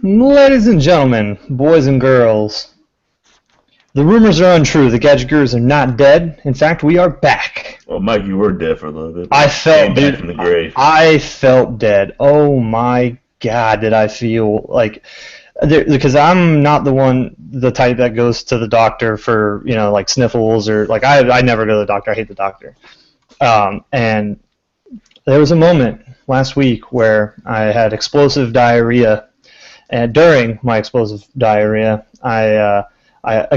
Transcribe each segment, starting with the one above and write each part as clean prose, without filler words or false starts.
Ladies and gentlemen, boys and girls, the rumors are untrue. The Gadget Gurus are not dead. In fact, we are back. Well, Mike, you were dead for a little bit. I felt, back from the grave. I felt dead. Oh my God, did I feel like... Because I'm not the type that goes to the doctor for, like sniffles or... Like, I never go to the doctor. I hate the doctor. And there was a moment last week where I had explosive diarrhea. And during my explosive diarrhea, I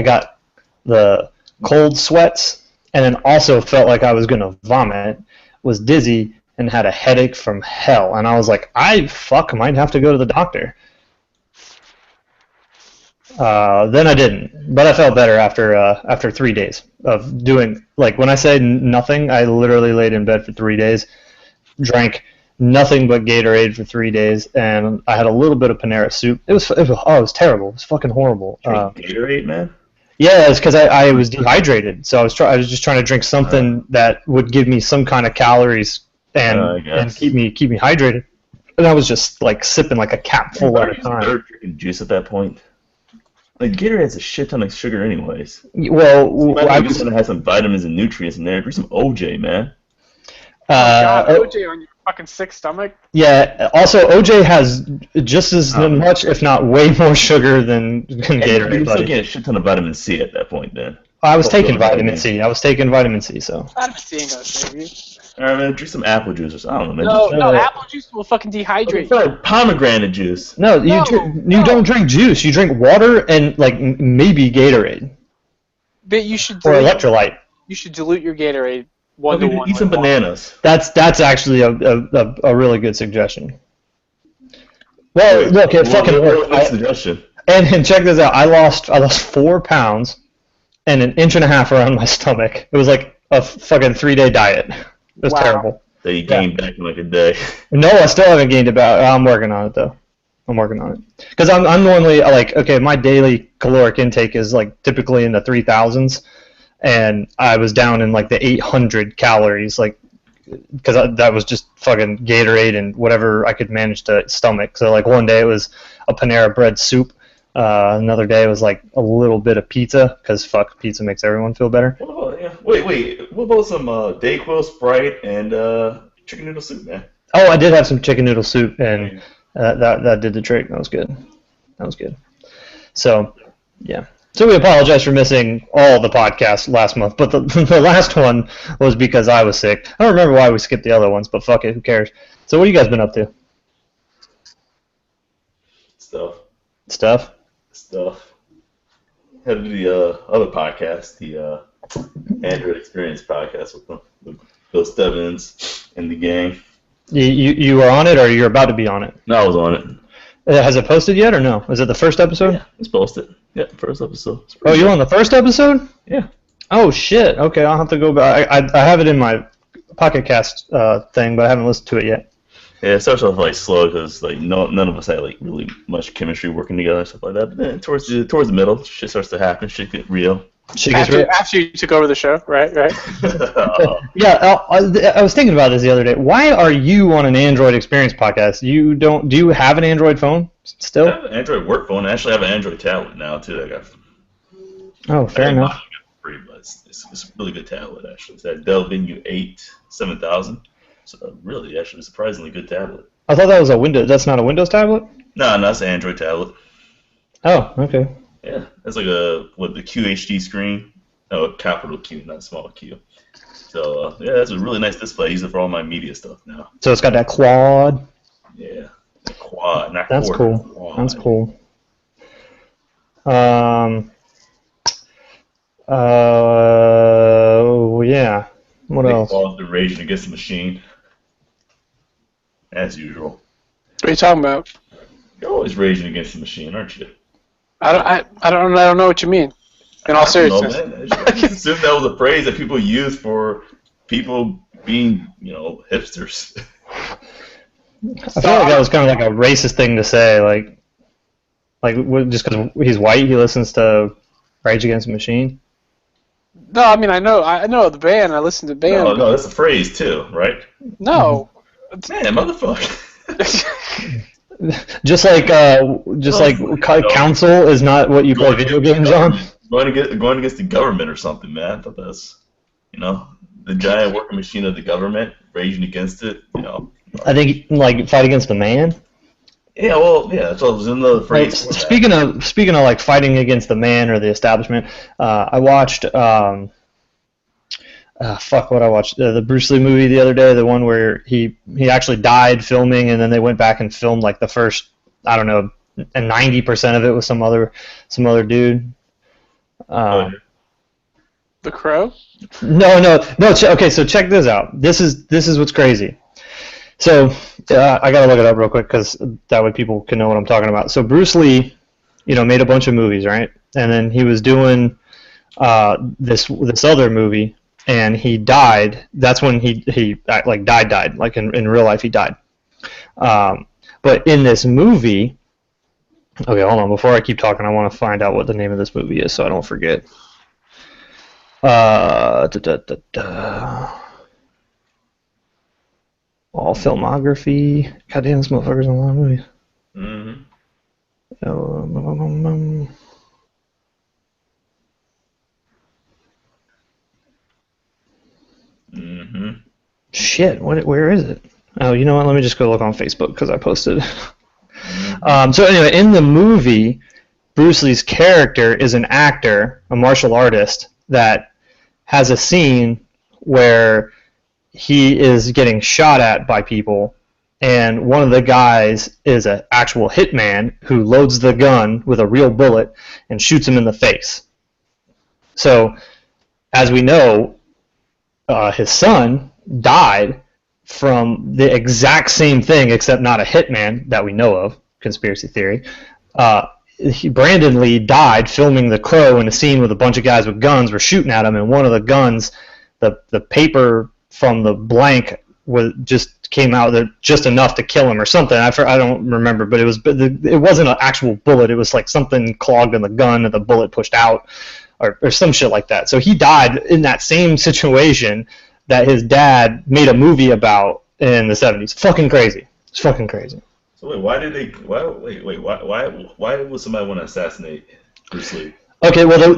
got the cold sweats, and then also felt like I was going to vomit, was dizzy, and had a headache from hell. And I was like, I might have to go to the doctor. Then I didn't, but I felt better after 3 days of doing, like, when I say nothing, I literally laid in bed for 3 days, drank nothing but Gatorade for 3 days, and I had a little bit of Panera soup. It was terrible. It was fucking horrible. Gatorade, man? Yeah, it's because I was dehydrated, so I was just trying to drink something that would give me some kind of calories and keep me hydrated. And I was just like sipping like a capful at a time. Drinking juice at that point. Like Gatorade has a shit ton of sugar, anyways. Well, I was gonna have some vitamins and nutrients in there. Drink some OJ, man. OJ on your fucking sick stomach. Yeah. Also, OJ has just as much, if not way more, sugar than Gatorade. You still get a shit ton of vitamin C at that point, then. I was taking vitamin C. So. Vitamin C ain't gonna save you. Alright, man. Drink some apple juice or something. I don't know, man. No, apple juice will fucking dehydrate you. Pomegranate juice. No, you don't drink juice. You drink water and like maybe Gatorade. But you should. Or electrolyte. You should dilute your Gatorade. Eat some bananas. That's actually a really good suggestion. Well, look, it fucking worked. Suggestion. And check this out. I lost 4 pounds and an inch and a half around my stomach. It was like a fucking 3-day diet. It was terrible. So you gained back in like a day. No, I still haven't gained it back. I'm working on it though. I'm working on it because I'm normally like, okay, my daily caloric intake is like typically in the 3,000s. And I was down in like the 800 calories, like, because that was just fucking Gatorade and whatever I could manage to stomach. So like one day it was a Panera bread soup, another day it was like a little bit of pizza, because fuck, pizza makes everyone feel better. Oh yeah. Wait, what about some Dayquil, Sprite, and chicken noodle soup, man? Oh, I did have some chicken noodle soup, and that did the trick. That was good. So, yeah. So we apologize for missing all the podcasts last month, but the last one was because I was sick. I don't remember why we skipped the other ones, but fuck it, who cares? So what have you guys been up to? Stuff? Had to do the other podcast, the Android Experience podcast with Bill Stebbins and the gang. You were on it, or you're about to be on it? No, I was on it. Has it posted yet, or no? Is it the first episode? Yeah, it's posted. Yeah, first episode. Oh, you're on the first episode? Yeah. Oh, shit. Okay, I'll have to go back. I have it in my Pocket Cast thing, but I haven't listened to it yet. Yeah, it starts off like slow because like none of us had like really much chemistry working together and stuff like that. But then towards the middle, shit starts to happen. Shit get real. After you took over the show, right? Yeah, I was thinking about this the other day. Why are you on an Android Experience podcast? Do you have an Android phone still? I have an Android work phone. I actually have an Android tablet now too. I got. Oh, fair enough. Free, but it's a really good tablet actually. It's that Dell Venue 8 7000. So really, actually, surprisingly good tablet. I thought that was a Windows. That's not a Windows tablet? No, it's an Android tablet. Oh, okay. Yeah, it's like the QHD screen. No, a capital Q, not a small Q. So yeah, that's a really nice display. I use it for all my media stuff now. So it's got that quad. Yeah, the quad. Not that's quad, cool. Quad. That's cool. Yeah. What else? Off the raging against the machine, as usual. What are you talking about? You're always raging against the machine, aren't you? I don't know what you mean. In all seriousness, I assume that was a phrase that people use for people being, hipsters. I feel like that was kind of like a racist thing to say, like just because he's white, he listens to Rage Against the Machine. No, I mean I know the band. I listen to the band. No, that's a phrase too, right? No. Man, motherfucker. Just like council is not what you play video games on. Going against the government or something, man. I thought that's, the giant working machine of the government raging against it. I think like fight against the man. Yeah, well, yeah. So it was in the phrase. Speaking of like fighting against the man or the establishment, I watched what I watched the Bruce Lee movie the other day, the one where he actually died filming, and then they went back and filmed like the first, I don't know, and 90% of it was some other dude. The Crow? No. Okay, so check this out. This is what's crazy. So I gotta look it up real quick because that way people can know what I'm talking about. So Bruce Lee, made a bunch of movies, right? And then he was doing this other movie, and he died. That's when he like died. Like in real life, he died. But in this movie, okay, hold on. Before I keep talking, I want to find out what the name of this movie is so I don't forget. All filmography. Goddamn, this motherfucker's in a lot of movies. Mm-hmm. Mm-hmm. Shit, where is it? Oh, you know what? Let me just go look on Facebook because I posted. So anyway, in the movie, Bruce Lee's character is an actor, a martial artist, that has a scene where he is getting shot at by people, and one of the guys is an actual hitman who loads the gun with a real bullet and shoots him in the face. So, as we know, his son died from the exact same thing, except not a hitman that we know of, conspiracy theory. Brandon Lee died filming The Crow in a scene with a bunch of guys with guns were shooting at him, and one of the guns, the paper from the blank just came out just enough to kill him or something. I don't remember, but it wasn't an actual bullet. It was like something clogged in the gun and the bullet pushed out, or some shit like that. So he died in that same situation that his dad made a movie about in the 70s. Fucking crazy. It's fucking crazy. So wait, why would somebody want to assassinate Bruce Lee? Okay, well,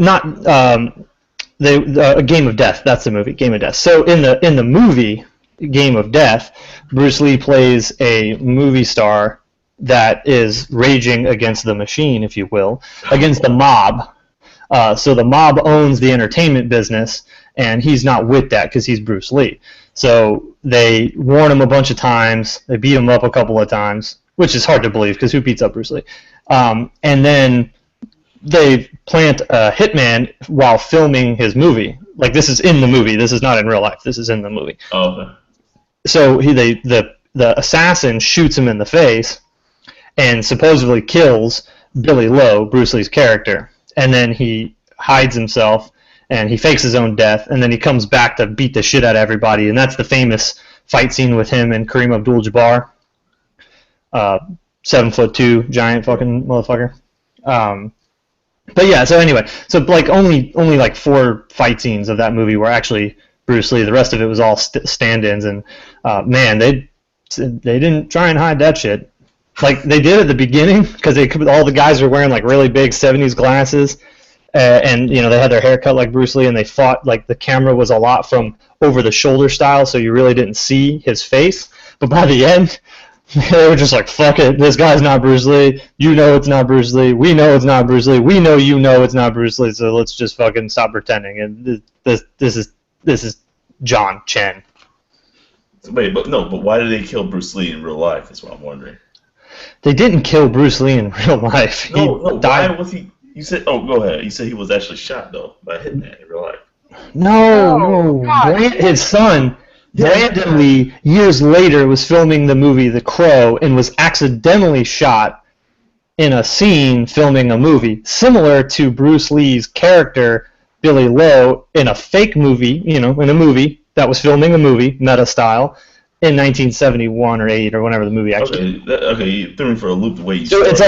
Game of Death. That's the movie, Game of Death. So in the movie Game of Death, Bruce Lee plays a movie star that is raging against the machine, if you will, against the mob. So the mob owns the entertainment business, and he's not with that because he's Bruce Lee. So they warn him a bunch of times. They beat him up a couple of times, which is hard to believe because who beats up Bruce Lee? And then they plant a hitman while filming his movie. Like, this is in the movie. This is not in real life. This is in the movie. Oh, okay. So the assassin shoots him in the face and supposedly kills Billy Lowe, Bruce Lee's character. And then he hides himself and he fakes his own death, and then he comes back to beat the shit out of everybody. And that's the famous fight scene with him and Kareem Abdul-Jabbar. 7'2" giant fucking motherfucker. But yeah, so anyway, so like only like 4 fight scenes of that movie were actually Bruce Lee. The rest of it was all stand-ins, and man, they didn't try and hide that shit. Like they did at the beginning because all the guys were wearing like really big 70s glasses, and they had their hair cut like Bruce Lee, and they fought like the camera was a lot from over the shoulder style, so you really didn't see his face. But by the end, they were just like, fuck it, this guy's not Bruce Lee. You know it's not Bruce Lee. We know it's not Bruce Lee. We know you know it's not Bruce Lee, so let's just fucking stop pretending. And this is John Chen. Wait, but why did they kill Bruce Lee in real life? That's what I'm wondering. They didn't kill Bruce Lee in real life. No, died. Why was he? You said, go ahead. You said he was actually shot, though, by a hitman in real life. No. His son, Brandon Lee, years later was filming the movie The Crow and was accidentally shot in a scene filming a movie, similar to Bruce Lee's character, Billy Lowe, in a fake movie, in a movie that was filming a movie, meta style, in 1971 or 8 or whenever the movie actually. Okay, you threw me for a loop the way you. So it's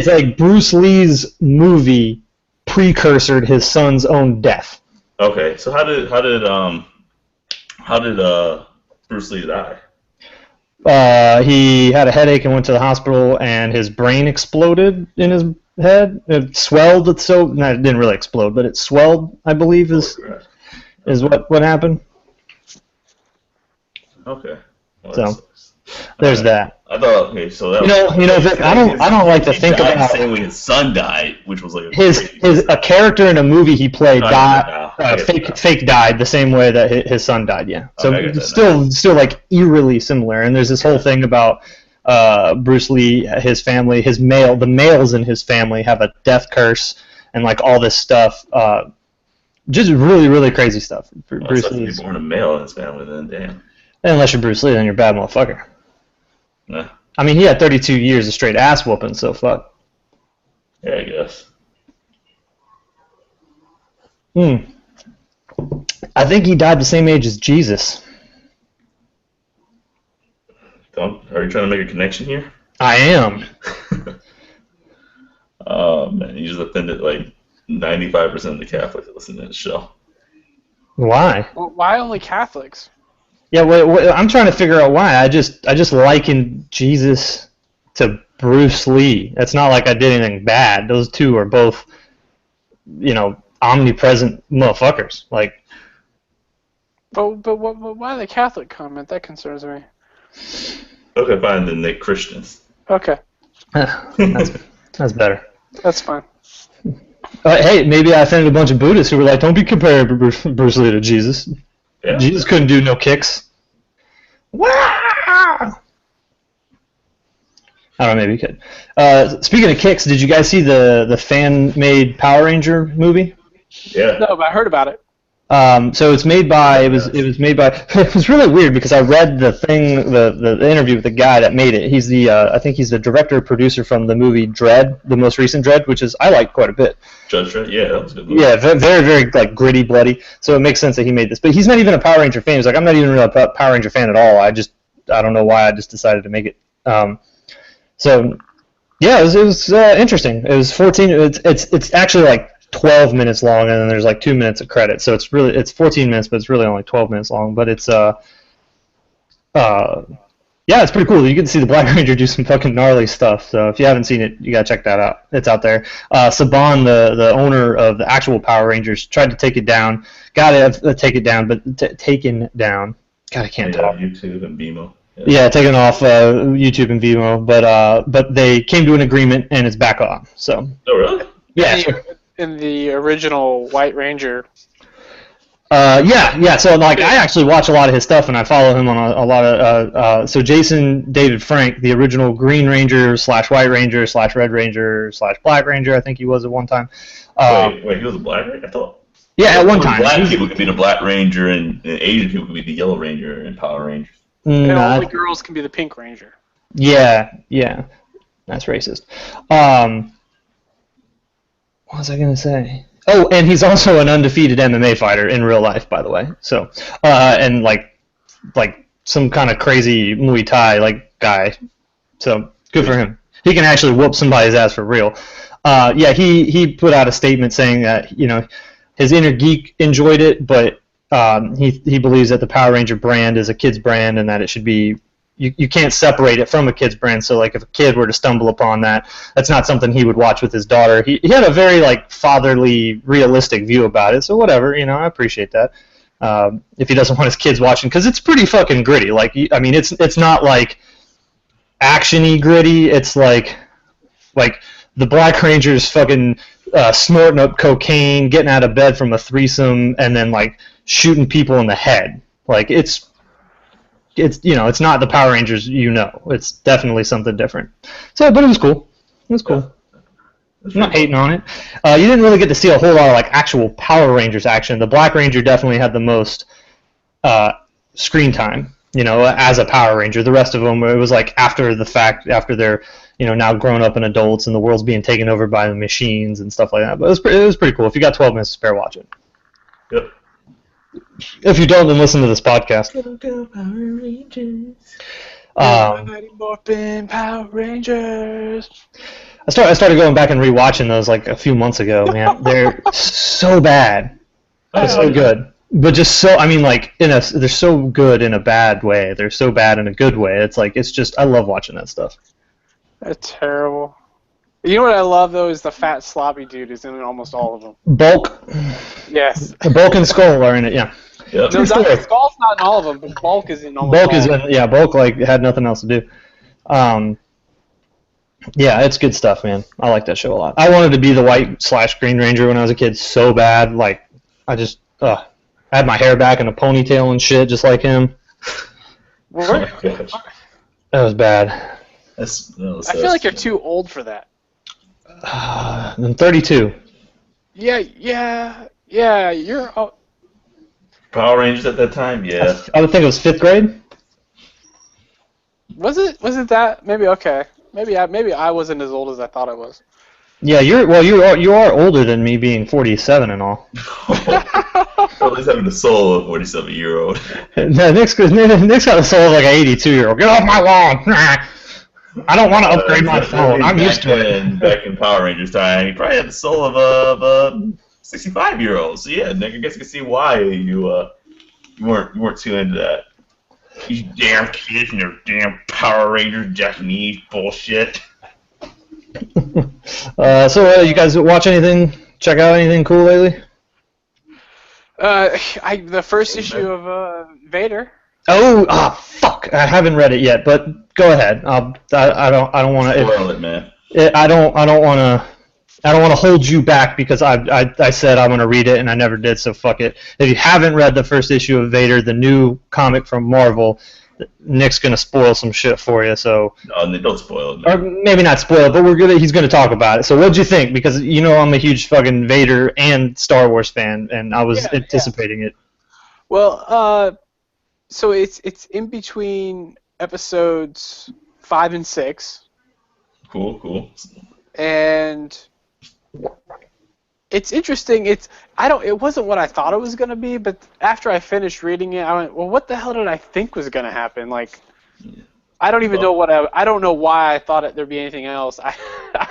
like Bruce Lee's movie precursored his son's own death. Okay, so how did Bruce Lee die? He had a headache and went to the hospital, and his brain exploded in his head. It swelled. So no, it didn't really explode, but it swelled. I believe is what happened. Okay. Well, So, that sucks. there's that. I thought, okay, so that I don't like to think died about the same way his son died, which was like a character in a movie he played I get that. fake died the same way that his son died. Yeah, so Okay, I get that still like eerily similar. And there's this whole thing about Bruce Lee, his family, the males in his family have a death curse and like all this stuff. Just really, really crazy stuff. Bruce Lee. Be born a male in his family, then damn. Unless you're Bruce Lee, then you're a bad motherfucker. Nah. I mean, he had 32 years of straight ass whooping, so fuck. Yeah, I guess. I think he died the same age as Jesus. Are you trying to make a connection here? I am. Oh man, you just offended like 95% of the Catholics that listen to this show. Why? Well, why only Catholics? Yeah, I'm trying to figure out why. I just liken Jesus to Bruce Lee. It's not like I did anything bad. Those two are both, omnipresent motherfuckers. Like, But why the Catholic comment? That concerns me. Okay, fine, then they're Christians. Okay, that's better. that's fine. Hey, maybe I offended a bunch of Buddhists who were like, "Don't be comparing Bruce Lee to Jesus. Yeah. Jesus couldn't do no kicks." Wow! I don't know, maybe he could. Speaking of kicks, did you guys see the fan-made Power Ranger movie? Yeah. No, but I heard about it. So it's made by it was made by it was really weird because I read the thing the interview with the guy that made it. He's the I think he's the director producer from the movie Dredd, the most recent Dredd, which is I like quite a bit. Judge Dredd? Yeah, that was a good movie. Yeah, very very like gritty, bloody. So it makes sense that he made this. But he's not even a Power Ranger fan. He's like, I'm not even really a Power Ranger fan at all. I don't know why I just decided to make it. So yeah, it was interesting. It was 14. It's actually like 12 minutes long, and then there's like 2 minutes of credits. So it's 14 minutes, but it's really only 12 minutes long. But it's yeah, it's pretty cool. You get to see the Black Ranger do some fucking gnarly stuff. So if you haven't seen it, you gotta check that out. It's out there. Saban, the owner of the actual Power Rangers, tried to take it down. Got to take it down, but taken down. God, I can't talk. YouTube and Vimeo. Yeah, taken off YouTube and Vimeo, but they came to an agreement and it's back on. So. Oh really? Yeah. In the original White Ranger. Yeah. So like, I actually watch a lot of his stuff, and I follow him on a lot of. So Jason David Frank, the original Green Ranger / White Ranger / Red Ranger / Black Ranger, I think he was at one time. Wait, he was a Black Ranger? I thought. Yeah, at one time. Black people could be the Black Ranger, and Asian people could be the Yellow Ranger and Power Ranger. And only girls can be the Pink Ranger. Yeah, that's racist. What was I gonna say? Oh, and he's also an undefeated MMA fighter in real life, by the way. So, and like some kind of crazy Muay Thai like guy. So good for him. He can actually whoop somebody's ass for real. Yeah, he put out a statement saying that his inner geek enjoyed it, but he believes that the Power Ranger brand is a kid's brand and that it should be. You can't separate it from a kid's brand. So like if a kid were to stumble upon that, that's not something he would watch with his daughter. He had a very like fatherly, realistic view about it. So whatever, I appreciate that. If he doesn't want his kids watching, because it's pretty fucking gritty. Like I mean, it's not like action-y gritty. It's like the Black Ranger's fucking snorting up cocaine, getting out of bed from a threesome, and then like shooting people in the head. Like it's not the Power Rangers It's definitely something different. So, but it was cool. It was cool. I'm not hating on it. You didn't really get to see a whole lot of like actual Power Rangers action. The Black Ranger definitely had the most screen time, as a Power Ranger. The rest of them, it was like after the fact, after they're now grown up and adults, and the world's being taken over by the machines and stuff like that. But it was pretty cool. If you got 12 minutes to spare, watch it. Yep. If you don't, then listen to this podcast. Go Power Rangers. Mighty Morphin Power Rangers. I started going back and rewatching those like a few months ago. Man, they're so bad. They're so good. but just so, I mean, like, they're so good in a bad way. They're so bad in a good way. It's like, it's just, I love watching that stuff. That's terrible. You know what I love though is the fat sloppy dude is in almost all of them. Bulk. Yes. Bulk and Skull are in it, yeah. Yep. No, Skull's not in all of them, but Bulk is in almost Bulk all is of them. in, yeah, Bulk, like, had nothing else to do. Yeah, it's good stuff, man. I like that show a lot. I wanted to be the white/Green Ranger when I was a kid so bad. Like, I just, I had my hair back in a ponytail and shit, just like him. Oh my gosh. That was bad. I feel like you're too old for that. I'm 32. Yeah. You're. Oh, Power Rangers at that time, yeah. I would think it was 5th grade. was it that? Maybe okay. Maybe I wasn't as old as I thought I was. Yeah, you are older than me, being 47 and all. Well, he's having the soul of a 47-year-old. No, Nick's got the soul of like an 82-year-old. Get off my lawn! I don't want to upgrade my phone. I'm used to it. Back in Power Rangers time, he probably had the soul of a 65-year-old. So yeah, Nick, I guess you can see why you weren't too into that. These damn kids and their damn Power Rangers Japanese bullshit. So you guys watch anything? Check out anything cool lately? The first issue of Vader. Oh, fuck! I haven't read it yet, but go ahead. I don't want to spoil it, man. I don't want to hold you back because I said I'm going to read it and I never did. So fuck it. If you haven't read the first issue of Vader, the new comic from Marvel, Nick's going to spoil some shit for you. So No, don't spoil it, man. or maybe not spoil it, but he's going to talk about it. So what'd you think? Because you know I'm a huge fucking Vader and Star Wars fan, and I was anticipating it. Well, so it's in between episodes 5 and 6. Cool. And it's interesting. It wasn't what I thought it was going to be, but after I finished reading it, I went, well, what the hell did I think was going to happen? Like, I don't even know I don't know why I thought there'd be anything else. I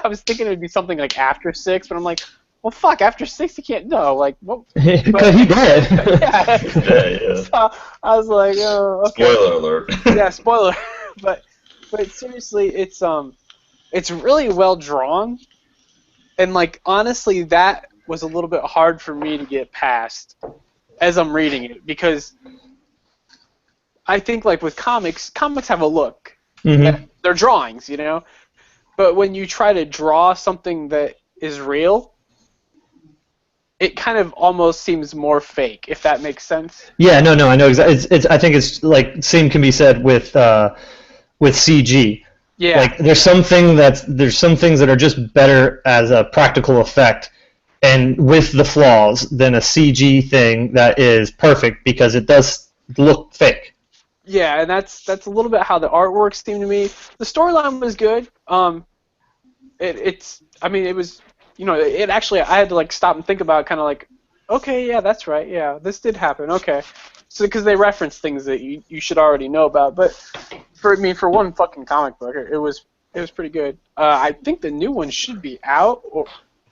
was thinking it would be something like after 6, but I'm like, well, fuck, after 6 you can't know. Like, what? Because he did. Yeah. So I was like, oh, okay. Spoiler alert. Yeah, spoiler. but seriously, it's really well drawn, and like honestly, that was a little bit hard for me to get past as I'm reading it because I think like with comics have a look. Mm-hmm. They're drawings, you know, but when you try to draw something that is real, it kind of almost seems more fake, if that makes sense. Yeah, no, I know exactly. I think it's like same can be said with CG. Yeah. Like there's some things that are just better as a practical effect, and with the flaws, than a CG thing that is perfect because it does look fake. Yeah, and that's a little bit how the artwork seemed to me. The storyline was good. It was. You know, it actually, I had to like stop and think about it, kind of like, okay, yeah, that's right, yeah, this did happen, okay. So because they reference things that you should already know about, but for one fucking comic book, it was pretty good. I think the new one should be out, or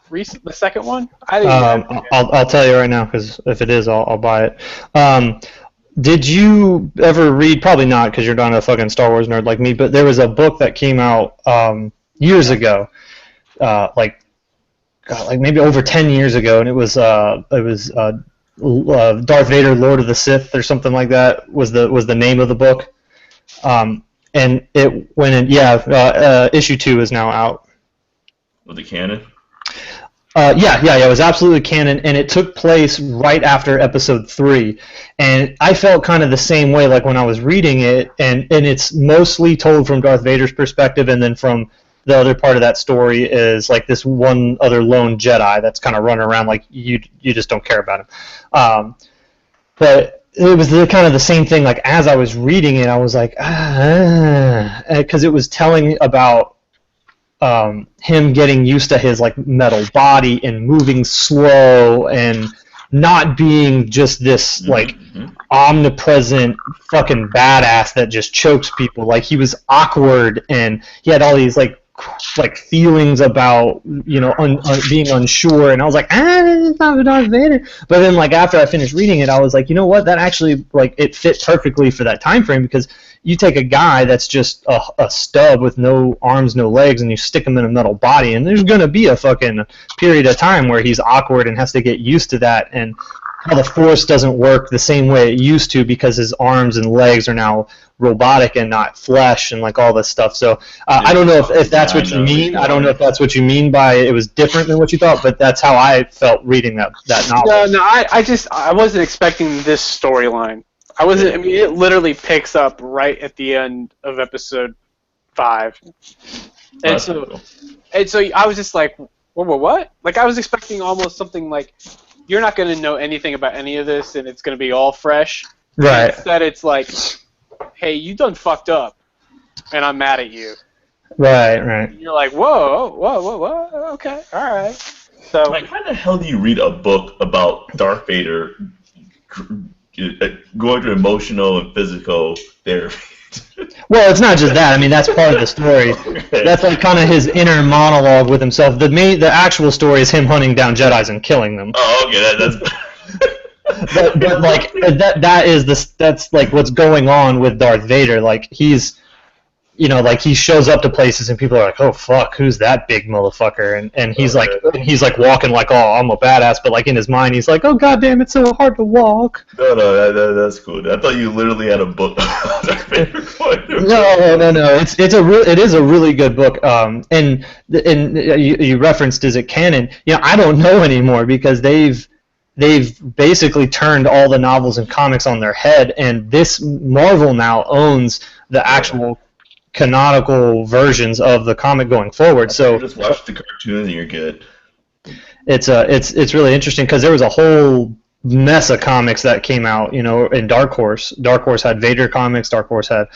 the second one. I'll tell you right now, because if it is, I'll buy it. Did you ever read? Probably not, because you're not a fucking Star Wars nerd like me. But there was a book that came out years ago, like maybe over 10 years ago, and it was Darth Vader, Lord of the Sith, or something like that was the name of the book. And it went in, issue 2 is now out. Was it canon? Yeah, it was absolutely canon, and it took place right after episode 3. And I felt kind of the same way, like when I was reading it, and it's mostly told from Darth Vader's perspective, and then from the other part of that story is like this one other lone Jedi that's kind of running around like you just don't care about him. But it was kind of the same thing. Like as I was reading it, I was like, because it was telling about him getting used to his like metal body and moving slow and not being just this like omnipresent fucking badass that just chokes people. Like he was awkward and he had all these like like feelings about being unsure, and I was like, it's not Darth Vader. But then like after I finished reading it, I was like, you know what, that actually like it fit perfectly for that time frame, because you take a guy that's just a stub with no arms, no legs, and you stick him in a metal body, and there's gonna be a fucking period of time where he's awkward and has to get used to that, and how the Force doesn't work the same way it used to because his arms and legs are now robotic and not flesh and like all this stuff. So I don't know if that's what you mean. I don't know if that's what you mean by it was different than what you thought, but that's how I felt reading that novel. No, I wasn't expecting this storyline. I wasn't. I mean, it literally picks up right at the end of episode 5, and so I was just like, what? Like I was expecting almost something like, you're not going to know anything about any of this, and it's going to be all fresh. Right. Instead, it's like, hey, you done fucked up, and I'm mad at you. Right. And you're like, whoa, okay, all right. So, like, how the hell do you read a book about Darth Vader going through emotional and physical therapy? Well, it's not just that. I mean, that's part of the story. Okay. That's like kind of his inner monologue with himself. The actual story is him hunting down Jedis and killing them. Oh, okay, that's. but like that's like what's going on with Darth Vader. Like he's, like he shows up to places and people are like, oh fuck, who's that big motherfucker? And he's like walking like, oh, I'm a badass, but like in his mind he's like, oh goddamn, it's so hard to walk. No, that's cool. I thought you literally had a book. No. It is a really good book. And you referenced, is it canon? I don't know anymore, because they've basically turned all the novels and comics on their head, and this Marvel now owns the actual canonical versions of the comic going forward. So just watch the cartoon and you're good. It's really interesting, because there was a whole mess of comics that came out, in Dark Horse. Dark Horse had Vader comics. Dark Horse had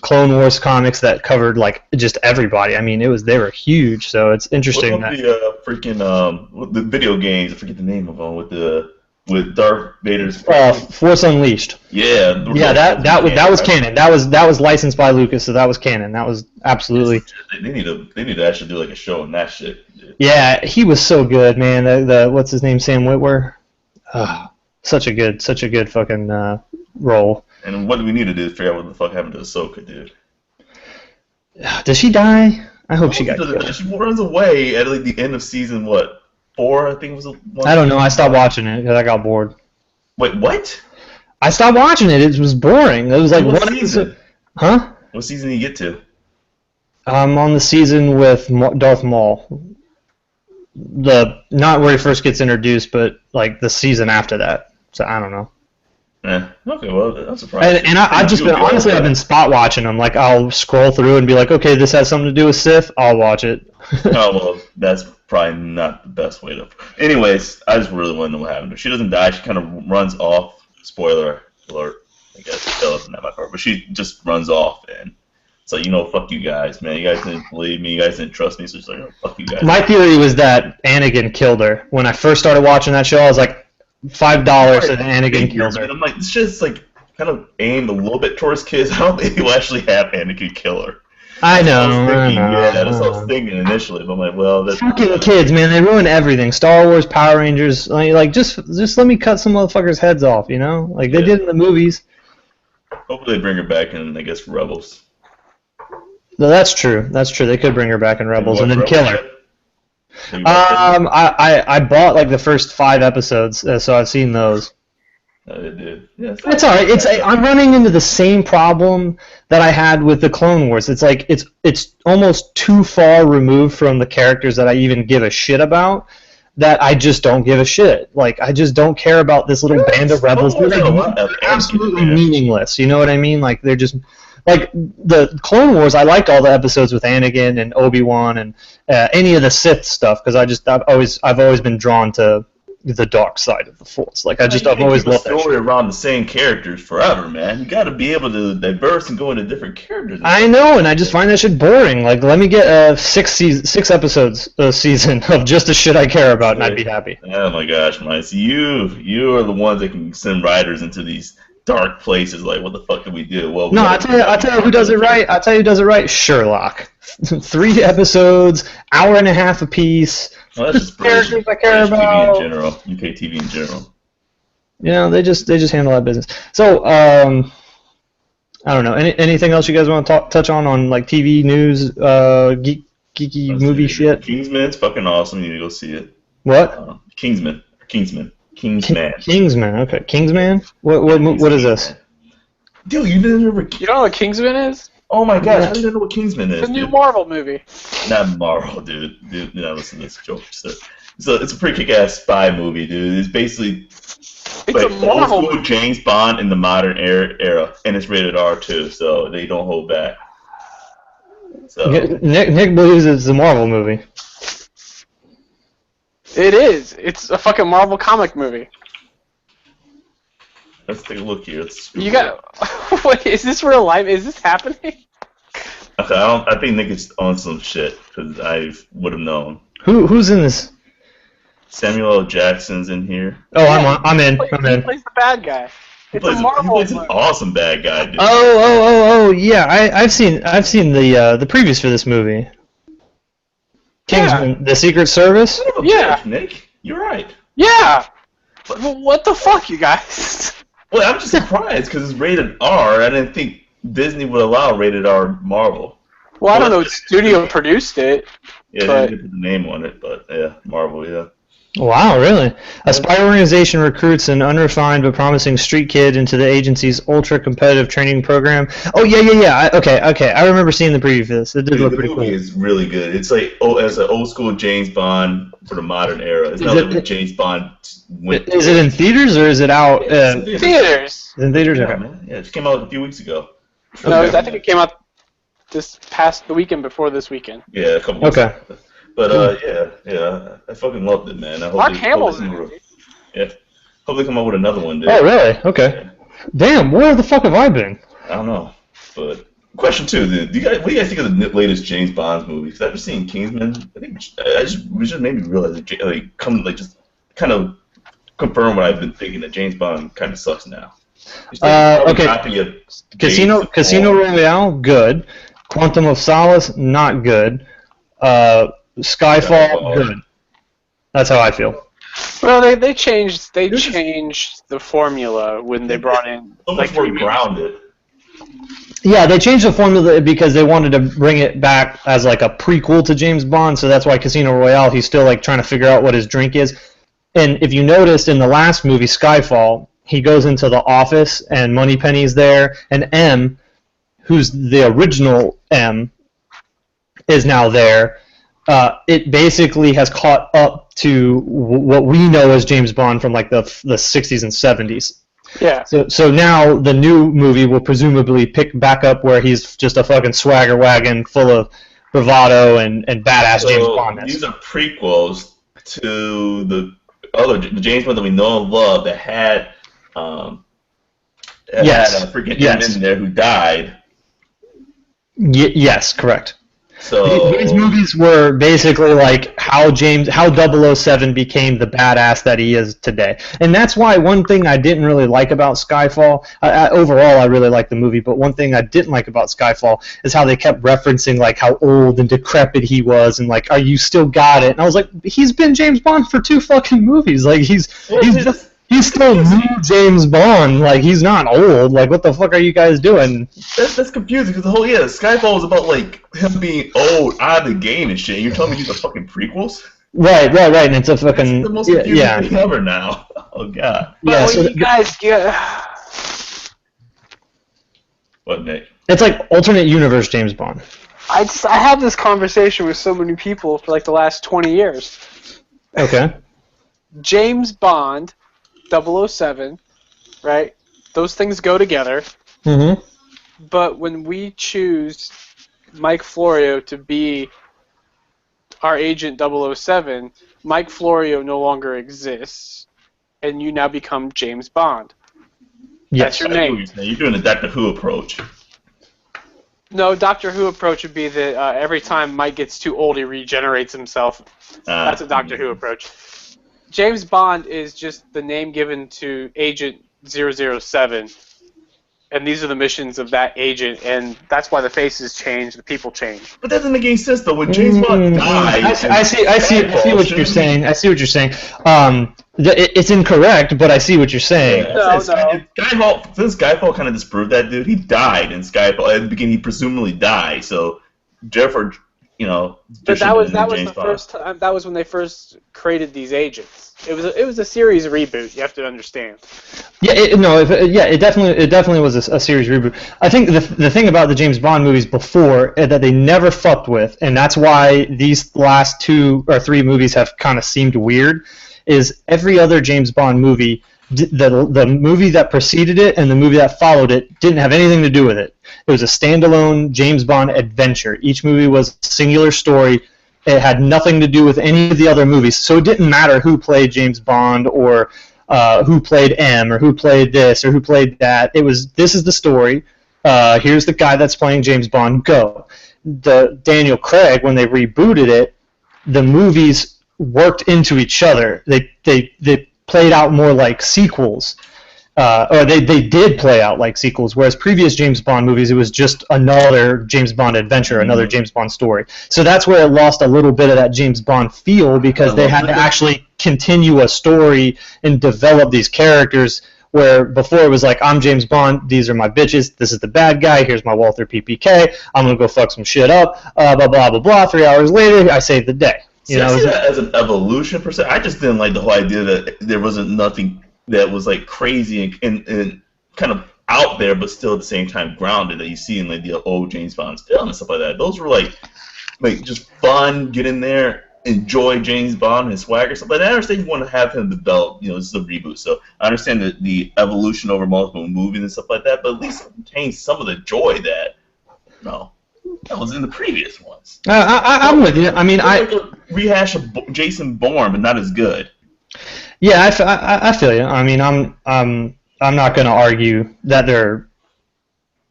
Clone Wars comics that covered like just everybody. I mean, they were huge. So it's interesting. What about the freaking the video games? I forget the name of them with Darth Vader's. Force Unleashed. Yeah. Yeah, that was canon. That was licensed by Lucas, so that was canon. That was absolutely. They need to actually do like a show on that shit. Dude. Yeah, he was so good, man. The what's his name, Sam Witwer. Such a good fucking role. And what do we need to do to figure out what the fuck happened to Ahsoka, dude? Does she die? I hope she got killed. She runs away at like the end of season 4, I think it was. I don't know. I stopped watching it because I got bored. Wait, what? I stopped watching it. It was boring. It was like what one season? episode. Huh? What season did you get to? I'm on the season with Darth Maul. Not where he first gets introduced, but like the season after that. So I don't know. Okay, well, that's surprising. And I've just been, honestly, I've been spot watching them. Like, I'll scroll through and be like, okay, this has something to do with Sith, I'll watch it. Oh, well, that's probably not the best way to... Anyways, I just really want to know what happened to her. She doesn't die, she kind of runs off. Spoiler alert, I guess, it doesn't that part, but she just runs off, and so, fuck you guys, man. You guys didn't believe me, you guys didn't trust me, so she's like, oh, fuck you guys. My theory was that Anakin killed her. When I first started watching that show, I was like, $5 and Anakin kills her. I'm like, it's just like kind of aimed a little bit towards kids. I don't think he'll actually have Anakin kill her. I know. That's what I was thinking initially, but I'm like, well, that's fucking kids, man. They ruin everything. Star Wars, Power Rangers, like just let me cut some motherfuckers' heads off, like they did in the movies. Hopefully they bring her back in, I guess, Rebels. No, that's true. That's true. They could bring her back in Rebels and then kill her. I bought like the first 5 episodes, so I've seen those. Oh, they did. Yeah, it's all right. I'm running into the same problem that I had with the Clone Wars. It's like it's almost too far removed from the characters that I even give a shit about, that I just don't give a shit. Like, I just don't care about this little band of rebels. They're absolutely meaningless. You know what I mean? Like, they're just... Like, the Clone Wars, I liked all the episodes with Anakin and Obi-Wan and any of the Sith stuff, because I've always been drawn to the dark side of the Force. Like, I've always loved that shit. Story around the same characters forever, man. You got to be able to diverse and go into different characters. I know, and I just find that shit boring. Like, let me get 6 episodes a season of just the shit I care about, and I'd be happy. Oh my gosh, Mike. You are the ones that can send writers into these dark places. Like, what the fuck did we do? Well, No, I tell you who does it right. I tell you who does it right. Sherlock. 3 episodes, hour and a half apiece. Well, that's just Characters I care British about. TV in general, UK TV in general. You know, they just handle that business. So, I don't know. Anything else you guys want to touch on like TV news, geeky movie shit? Kingsman's fucking awesome. You need to go see it. What? Kingsman. Kingsman. Okay, Kingsman. What is this? Dude, you didn't ever. You don't know what Kingsman is? Oh my god, how do you know what Kingsman is? It's a new Marvel movie. Not Marvel, dude. Listen to this joke. So it's a pretty kick-ass spy movie, dude. It's basically a Marvel old school James Bond in the modern era, and it's rated R too, so they don't hold back. So Nick believes it's a Marvel movie. It is. It's a fucking Marvel comic movie. let's take a look here. You got. Wait, is this real life? Is this happening? Okay, I think Nick is on some shit because I would have known. Who's in this? Samuel L. Jackson's in here. Oh, yeah, I'm in. He plays the bad guy. It's a Marvel. He plays an awesome bad guy, dude. Oh, yeah. I've seen the previews for this movie. Kingsman, Yeah. The Secret Service. Yeah. Nick, you're right. Yeah. What the fuck, you guys? Well, I'm just surprised because it's rated R. I didn't think Disney would allow rated R Marvel. Well, I don't know what studio produced it. Yeah, they didn't put the name on it, but yeah, Marvel, yeah. Wow, really? A spy organization recruits an unrefined but promising street kid into the agency's ultra-competitive training program. Oh, yeah. Okay. I remember seeing the preview for this. It did look pretty cool. The movie is really good. It's like as an old-school James Bond for the modern era. It's not like when James Bond went. Is it in theaters or is it out? Theaters. In theaters? Yeah, Okay. man. Yeah, it just came out a few weeks ago. No, I think it came out the weekend before this weekend. Yeah, a couple weeks Okay. ago. But yeah, I fucking loved it, man. I hope Mark Hamill's in it. Yeah, hope they come out with another one, dude. Oh, really? Okay. Yeah. Damn, where the fuck have I been? I don't know, but question 2: what do you guys think of the latest James Bond movies? Because I've seen Kingsman. I think we just made me realize that just kind of confirm what I've been thinking, that James Bond kind of sucks now. Okay. Casino Royale, good. Quantum of Solace, not good. Skyfall, good. That's how I feel. Well, they changed the formula when they brought in So much more grounded. Yeah, they changed the formula because they wanted to bring it back as like a prequel to James Bond, so that's why Casino Royale, he's still like trying to figure out what his drink is. And if you noticed in the last movie, Skyfall, he goes into the office and Moneypenny's there, and M, who's the original M, is now there. It basically has caught up to what we know as James Bond from like the 60s and 70s. Yeah. So now the new movie will presumably pick back up where he's just a fucking swagger wagon full of bravado and badass James Bond. These are prequels to the James Bond that we know and love that had had a freaking M in there who died. Yes, correct. So these movies were basically like how 007 became the badass that he is today. And that's why one thing I didn't really like about Skyfall, overall I really liked the movie, but one thing I didn't like about Skyfall is how they kept referencing like how old and decrepit he was and like, are you still got it? And I was like, he's been James Bond for 2 fucking movies. Like he's still new James Bond. Like he's not old. Like what the fuck are you guys doing? That's confusing because the whole Skyfall was about like him being old, out of the game and shit. And you're telling me these are fucking prequels? Right. And it's a fucking the most confusing thing ever now. Oh god. Yeah. So you guys What, Nick? It's like alternate universe James Bond. I have this conversation with so many people for like the last 20 years. Okay. James Bond, 007, right? Those things go together. Mm-hmm. But when we choose Mike Florio to be our agent 007, Mike Florio no longer exists, and you now become James Bond. Yes. That's your name. You're doing the Doctor Who approach. No, Doctor Who approach would be that every time Mike gets too old, he regenerates himself. That's a Doctor Who approach. James Bond is just the name given to Agent 007 and these are the missions of that agent, and that's why the faces change, the people change. But that doesn't make any sense though. When James Bond died, I see what you're saying. I see what you're saying. It's incorrect, but I see what you're saying. No. Skyfall, since Skyfall kind of disproved that dude, he died in Skyfall. At the beginning, he presumably died. So, therefore, But that was the first time. That was when they first created these agents. It was a series reboot. You have to understand. Yeah, it definitely was a series reboot. I think the thing about the James Bond movies before that they never fucked with, and that's why these last 2 or 3 movies have kind of seemed weird, is every other James Bond movie, the movie that preceded it and the movie that followed it didn't have anything to do with it. It was a standalone James Bond adventure. Each movie was a singular story. It had nothing to do with any of the other movies, so it didn't matter who played James Bond or who played M or who played this or who played that. It was, this is the story. Here's the guy that's playing James Bond. Go. The Daniel Craig, when they rebooted it, the movies worked into each other. They played out more like sequels. Or they did play out like sequels, whereas previous James Bond movies, it was just another James Bond adventure, another James Bond story. So that's where it lost a little bit of that James Bond feel, because they had to actually continue a story and develop these characters, where before it was like, I'm James Bond, these are my bitches, this is the bad guy, here's my Walther PPK, I'm going to go fuck some shit up, blah, blah, blah, blah, 3 hours later, I saved the day. See, I see that as an evolution, per se. I just didn't like the whole idea that there wasn't nothing that was like crazy and kind of out there, but still at the same time grounded, that you see in like the old James Bond film and stuff like that. Those were like just fun, get in there, enjoy James Bond and his swagger, stuff like that. I understand you want to have him develop, this is a reboot, so I understand the evolution over multiple movies and stuff like that, but at least retain some of the joy that that was in the previous ones. I'm with you. I mean, like a rehash of Jason Bourne, but not as good. Yeah, I feel you. I mean, I'm not going to argue that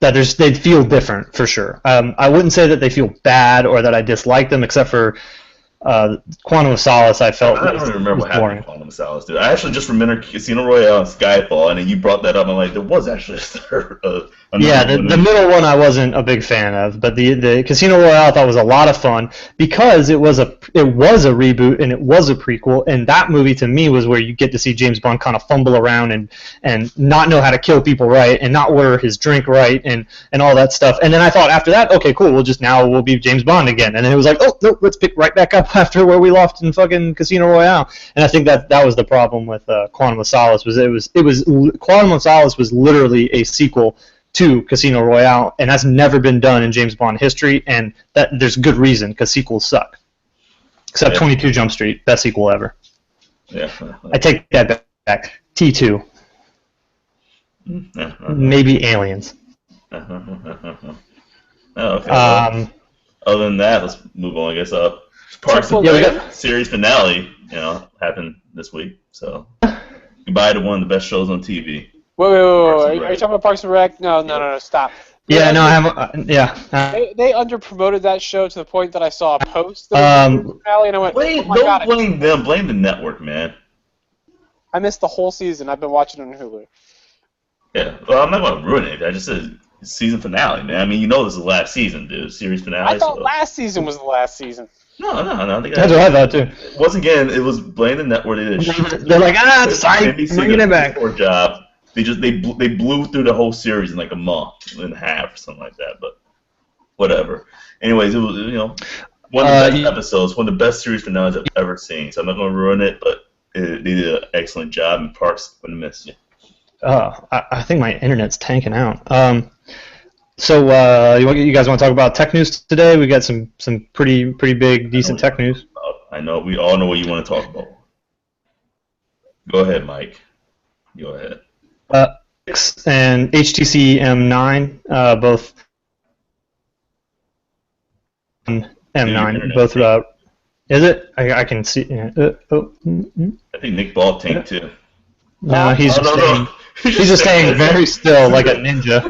they feel different for sure. I wouldn't say that they feel bad or that I dislike them, except for Quantum of Solace. I felt I don't even remember what happened in Quantum of Solace, dude. I actually just remember Casino Royale and Skyfall, and then you brought that up, and I'm like, there was actually a third. The middle one I wasn't a big fan of, but the Casino Royale I thought was a lot of fun because it was a reboot and it was a prequel, and that movie to me was where you get to see James Bond kind of fumble around and not know how to kill people right and not order his drink right and all that stuff. And then I thought after that, okay, cool, we'll be James Bond again. And then it was like, oh no, let's pick right back up after where we left in fucking Casino Royale. And I think that was the problem with Quantum of Solace, was Quantum of Solace was literally a sequel to Casino Royale, and that's never been done in James Bond history, and that there's good reason, because sequels suck. Except 22 Jump Street, best sequel ever. Yeah. I take that back. T2. Maybe Aliens. Oh, okay. Other than that, let's move on, I guess. Parks and Rec series finale, happened this week, so goodbye to one of the best shows on TV. Wait. Are you talking about Parks and Rec? No, stop. Yeah, no, I haven't. They underpromoted that show to the point that I saw a post that was the finale, and I went, don't blame them. Blame the network, man. I missed the whole season. I've been watching it on Hulu. Yeah, well, I'm not going to ruin it. I just said season finale, man. I mean, this is the last season, dude. Series finale. I thought last season was the last season. No. I think that's what I thought too. Once again, it was blame the network. They're like, sorry, bringing it back. Poor job. They blew through the whole series in like a month and a half or something like that. But whatever. Anyways, it was one of the best episodes, one of the best series finales I've ever seen. So I'm not going to ruin it, but they did an excellent job. And Parks, I'm gonna miss you. I think my internet's tanking out. So you guys want to talk about tech news today? We got some pretty big, decent tech news. I know we all know what you want to talk about. Go ahead, Mike. Go ahead. And HTC M9, both M9, both. Is it? I can see. I think Nick Ball tanked too. No, he's just staying very still like a ninja.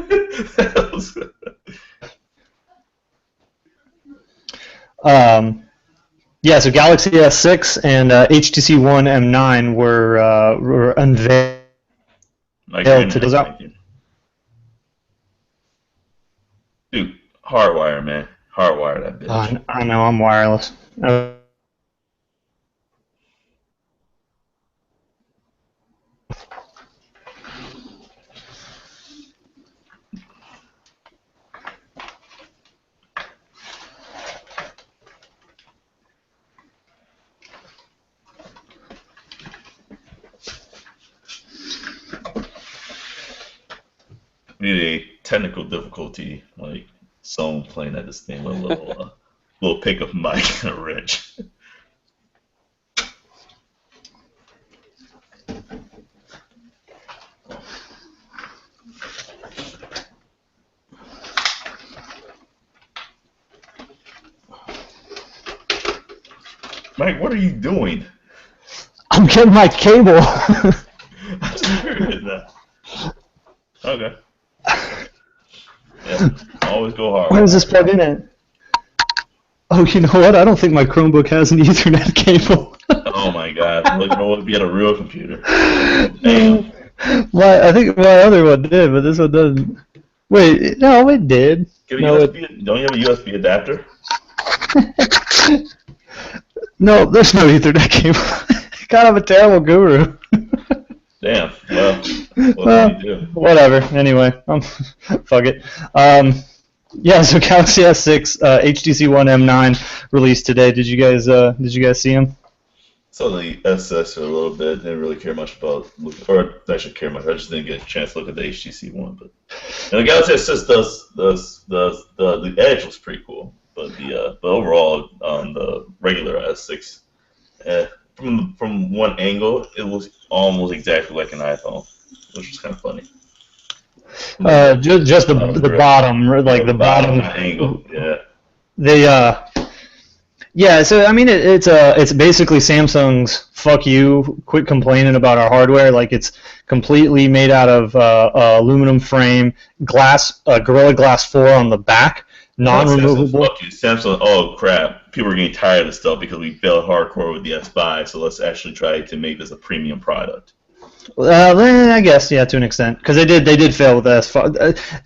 So Galaxy S6 and HTC One M9 were unveiled today. Hardwire, man. Hardwire that bitch. I know I'm wireless. We need a technical difficulty, like someone playing at this thing with a little pickup mic and a wrench. Mike, what are you doing? I'm getting my cable. I just figured that. Okay. Yeah, always go hard. Where is this plugged in at? Oh, you know what? I don't think my Chromebook has an Ethernet cable. Oh my god, look, it would be at a real computer. Damn. I think my other one did, but this one doesn't. Wait, no, it did. Don't you have a USB adapter? No, there's no Ethernet cable. God, I'm a terrible guru. Damn. Well, what do you do? Whatever. Anyway, fuck it. Yeah. So Galaxy S6 HTC One M9 released today. Did you guys see him? So the SS a little bit. Didn't really care much about, or I should care much. I just didn't get a chance to look at the HTC One. But and the Galaxy S6 does the Edge looks pretty cool. But the overall on the regular S6, from one angle, it looks almost exactly like an iPhone, which was kind of funny. Just the bottom, like the bottom angle. Yeah. Yeah. So I mean, it's basically Samsung's "fuck you, quit complaining about our hardware." Like it's completely made out of aluminum frame, glass, Gorilla Glass 4 on the back. Non-removable. Fuck you, Samsung. Oh crap! People are getting tired of this stuff because we failed hardcore with the S5. So let's actually try to make this a premium product. I guess to an extent, because they did fail with the S5.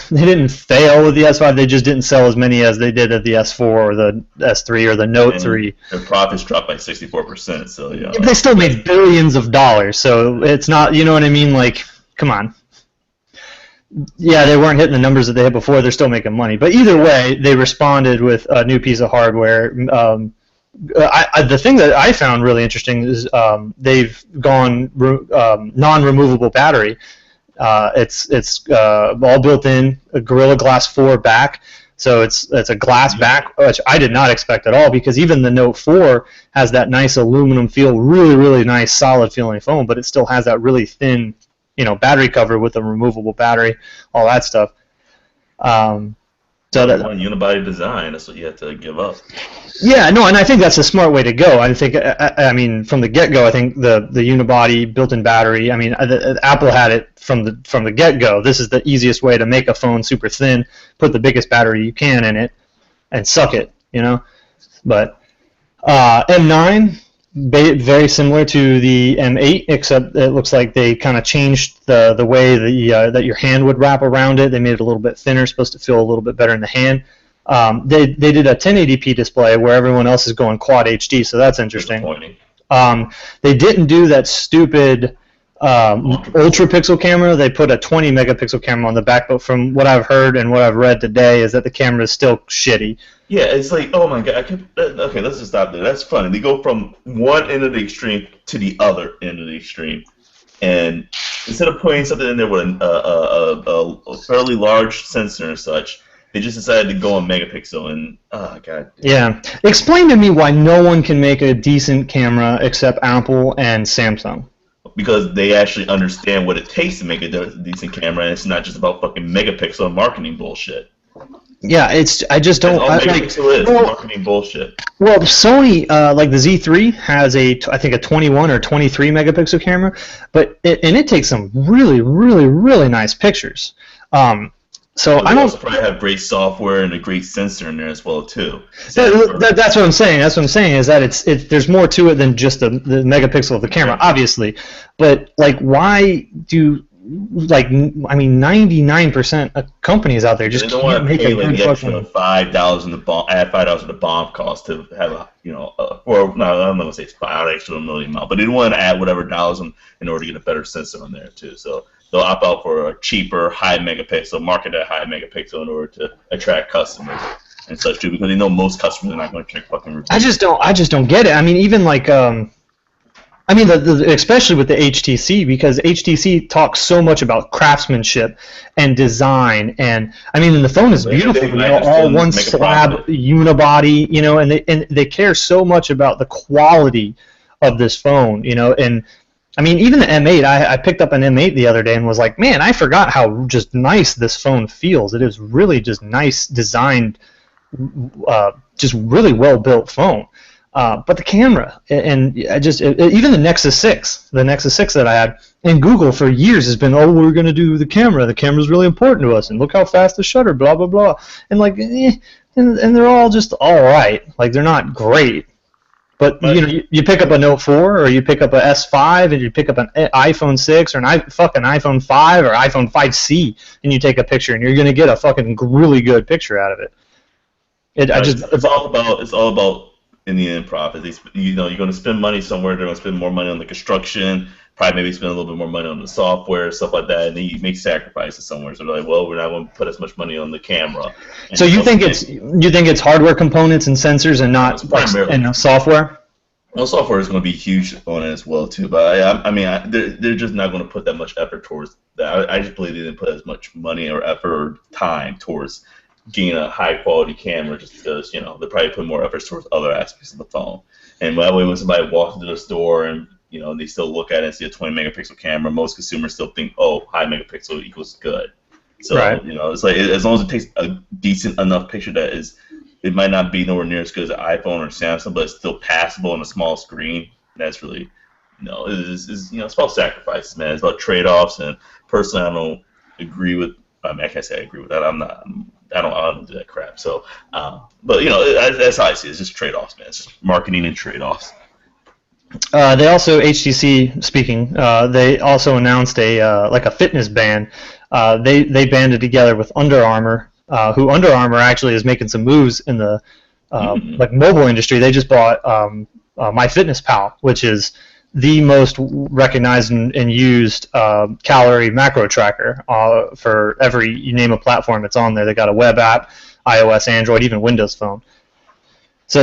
They didn't fail with the S5. They just didn't sell as many as they did at the S4 or the S3 or the Note 3. Their profits dropped by 64%. So yeah. They still made billions of dollars. So it's not, you know what I mean? Like, come on. Yeah, they weren't hitting the numbers that they had before. They're still making money. But either way, they responded with a new piece of hardware. The thing that I found really interesting is they've gone non-removable battery. It's all built in, a Gorilla Glass 4 back. So it's a glass back, which I did not expect at all, because even the Note 4 has that nice aluminum feel, really, really nice, solid feeling phone, but it still has that really thin, battery cover with a removable battery, all that stuff. So that one unibody design, that's what you have to give up. Yeah, no, and I think that's a smart way to go. I think, I mean, from the get-go, I think the unibody built-in battery. I mean, Apple had it from the get-go. This is the easiest way to make a phone super thin, put the biggest battery you can in it, and suck it. But M9, very similar to the M8, except it looks like they kind of changed the way that your hand would wrap around it. They made it a little bit thinner, supposed to feel a little bit better in the hand. They did a 1080p display where everyone else is going quad HD, so that's interesting. They didn't do that stupid ultra pixel camera. They put a 20 megapixel camera on the back, but from what I've heard and what I've read today is that the camera is still shitty. Yeah, it's like, oh my god, okay, let's just stop there. That's funny. They go from one end of the extreme to the other end of the extreme. And instead of putting something in there with a fairly large sensor and such, they just decided to go on megapixel, and oh god. Yeah, explain to me why no one can make a decent camera except Apple and Samsung. Because they actually understand what it takes to make a decent camera, and it's not just about fucking megapixel marketing bullshit. Yeah, I just don't. All megapixel is marketing bullshit. Well, Sony, like the Z3, has I think a 21 or 23 megapixel camera, but it takes some really, really, really nice pictures. So I don't. Also probably have great software and a great sensor in there as well too. That's what I'm saying. That's what I'm saying is that there's more to it than just the megapixel of the camera, obviously. But like, why do like, I mean, 99% of companies out there just They don't can't want to make pay a like good the extra fucking. $5 in the bomb, add $5 in the bomb cost to have a, or no, I'm not gonna say it's $5 extra $1 million amount, but they don't want to add whatever dollars in order to get a better sensor on there too. So they'll opt out for a cheaper, high megapixel, market that high megapixel in order to attract customers and such too, because they know most customers are not going to check fucking reviews. I just don't get it. I mean, even like I mean, especially with the HTC, because HTC talks so much about craftsmanship and design, and I mean, and the phone is beautiful, all one slab unibody, and they care so much about the quality of this phone, and I mean, even the M8, I picked up an M8 the other day and was like, man, I forgot how just nice this phone feels. It is really just nice designed, just really well built phone. But the camera, and even the Nexus 6 that I had, and Google for years has been, oh, we're going to do the camera. The camera's really important to us, and look how fast the shutter, blah, blah, blah. And like, and they're all just all right. Like, they're not great. But, you pick up a Note 4, or you pick up a S5, and you pick up an iPhone 6, or fucking iPhone 5, or iPhone 5C, and you take a picture, and you're going to get a fucking really good picture out of it. It's all about in the end profit. You're going to spend money somewhere. They're going to spend more money on the construction, probably maybe spend a little bit more money on the software, stuff like that, and then you make sacrifices somewhere. So they're like, well, we're not going to put as much money on the camera. And so you think it's hardware components and sensors and not software? Well, software is going to be huge on it as well too. But they're just not going to put that much effort towards that. I just believe they didn't put as much money or effort or time towards getting a high quality camera, just because they probably put more effort towards other aspects of the phone. And that way, when somebody walks into the store and they still look at it and see a 20 megapixel camera, most consumers still think, oh, high megapixel equals good. So right. It's like, as long as it takes a decent enough picture that it might not be nowhere near as good as an iPhone or Samsung, but it's still passable on a small screen. That's really it's about sacrifices, man. It's about trade-offs, and personally, I don't agree with. I can't say I agree with that. I don't do that crap. So, but that's how I see it. It's just trade-offs, man. It's just marketing and trade-offs. They also, HTC speaking, they also announced a fitness band. They banded together with Under Armour, who Under Armour actually is making some moves in the mobile industry. They just bought MyFitnessPal, which is the most recognized and used calorie macro tracker for you name a platform that's on there. They got a web app, iOS, Android, even Windows Phone. So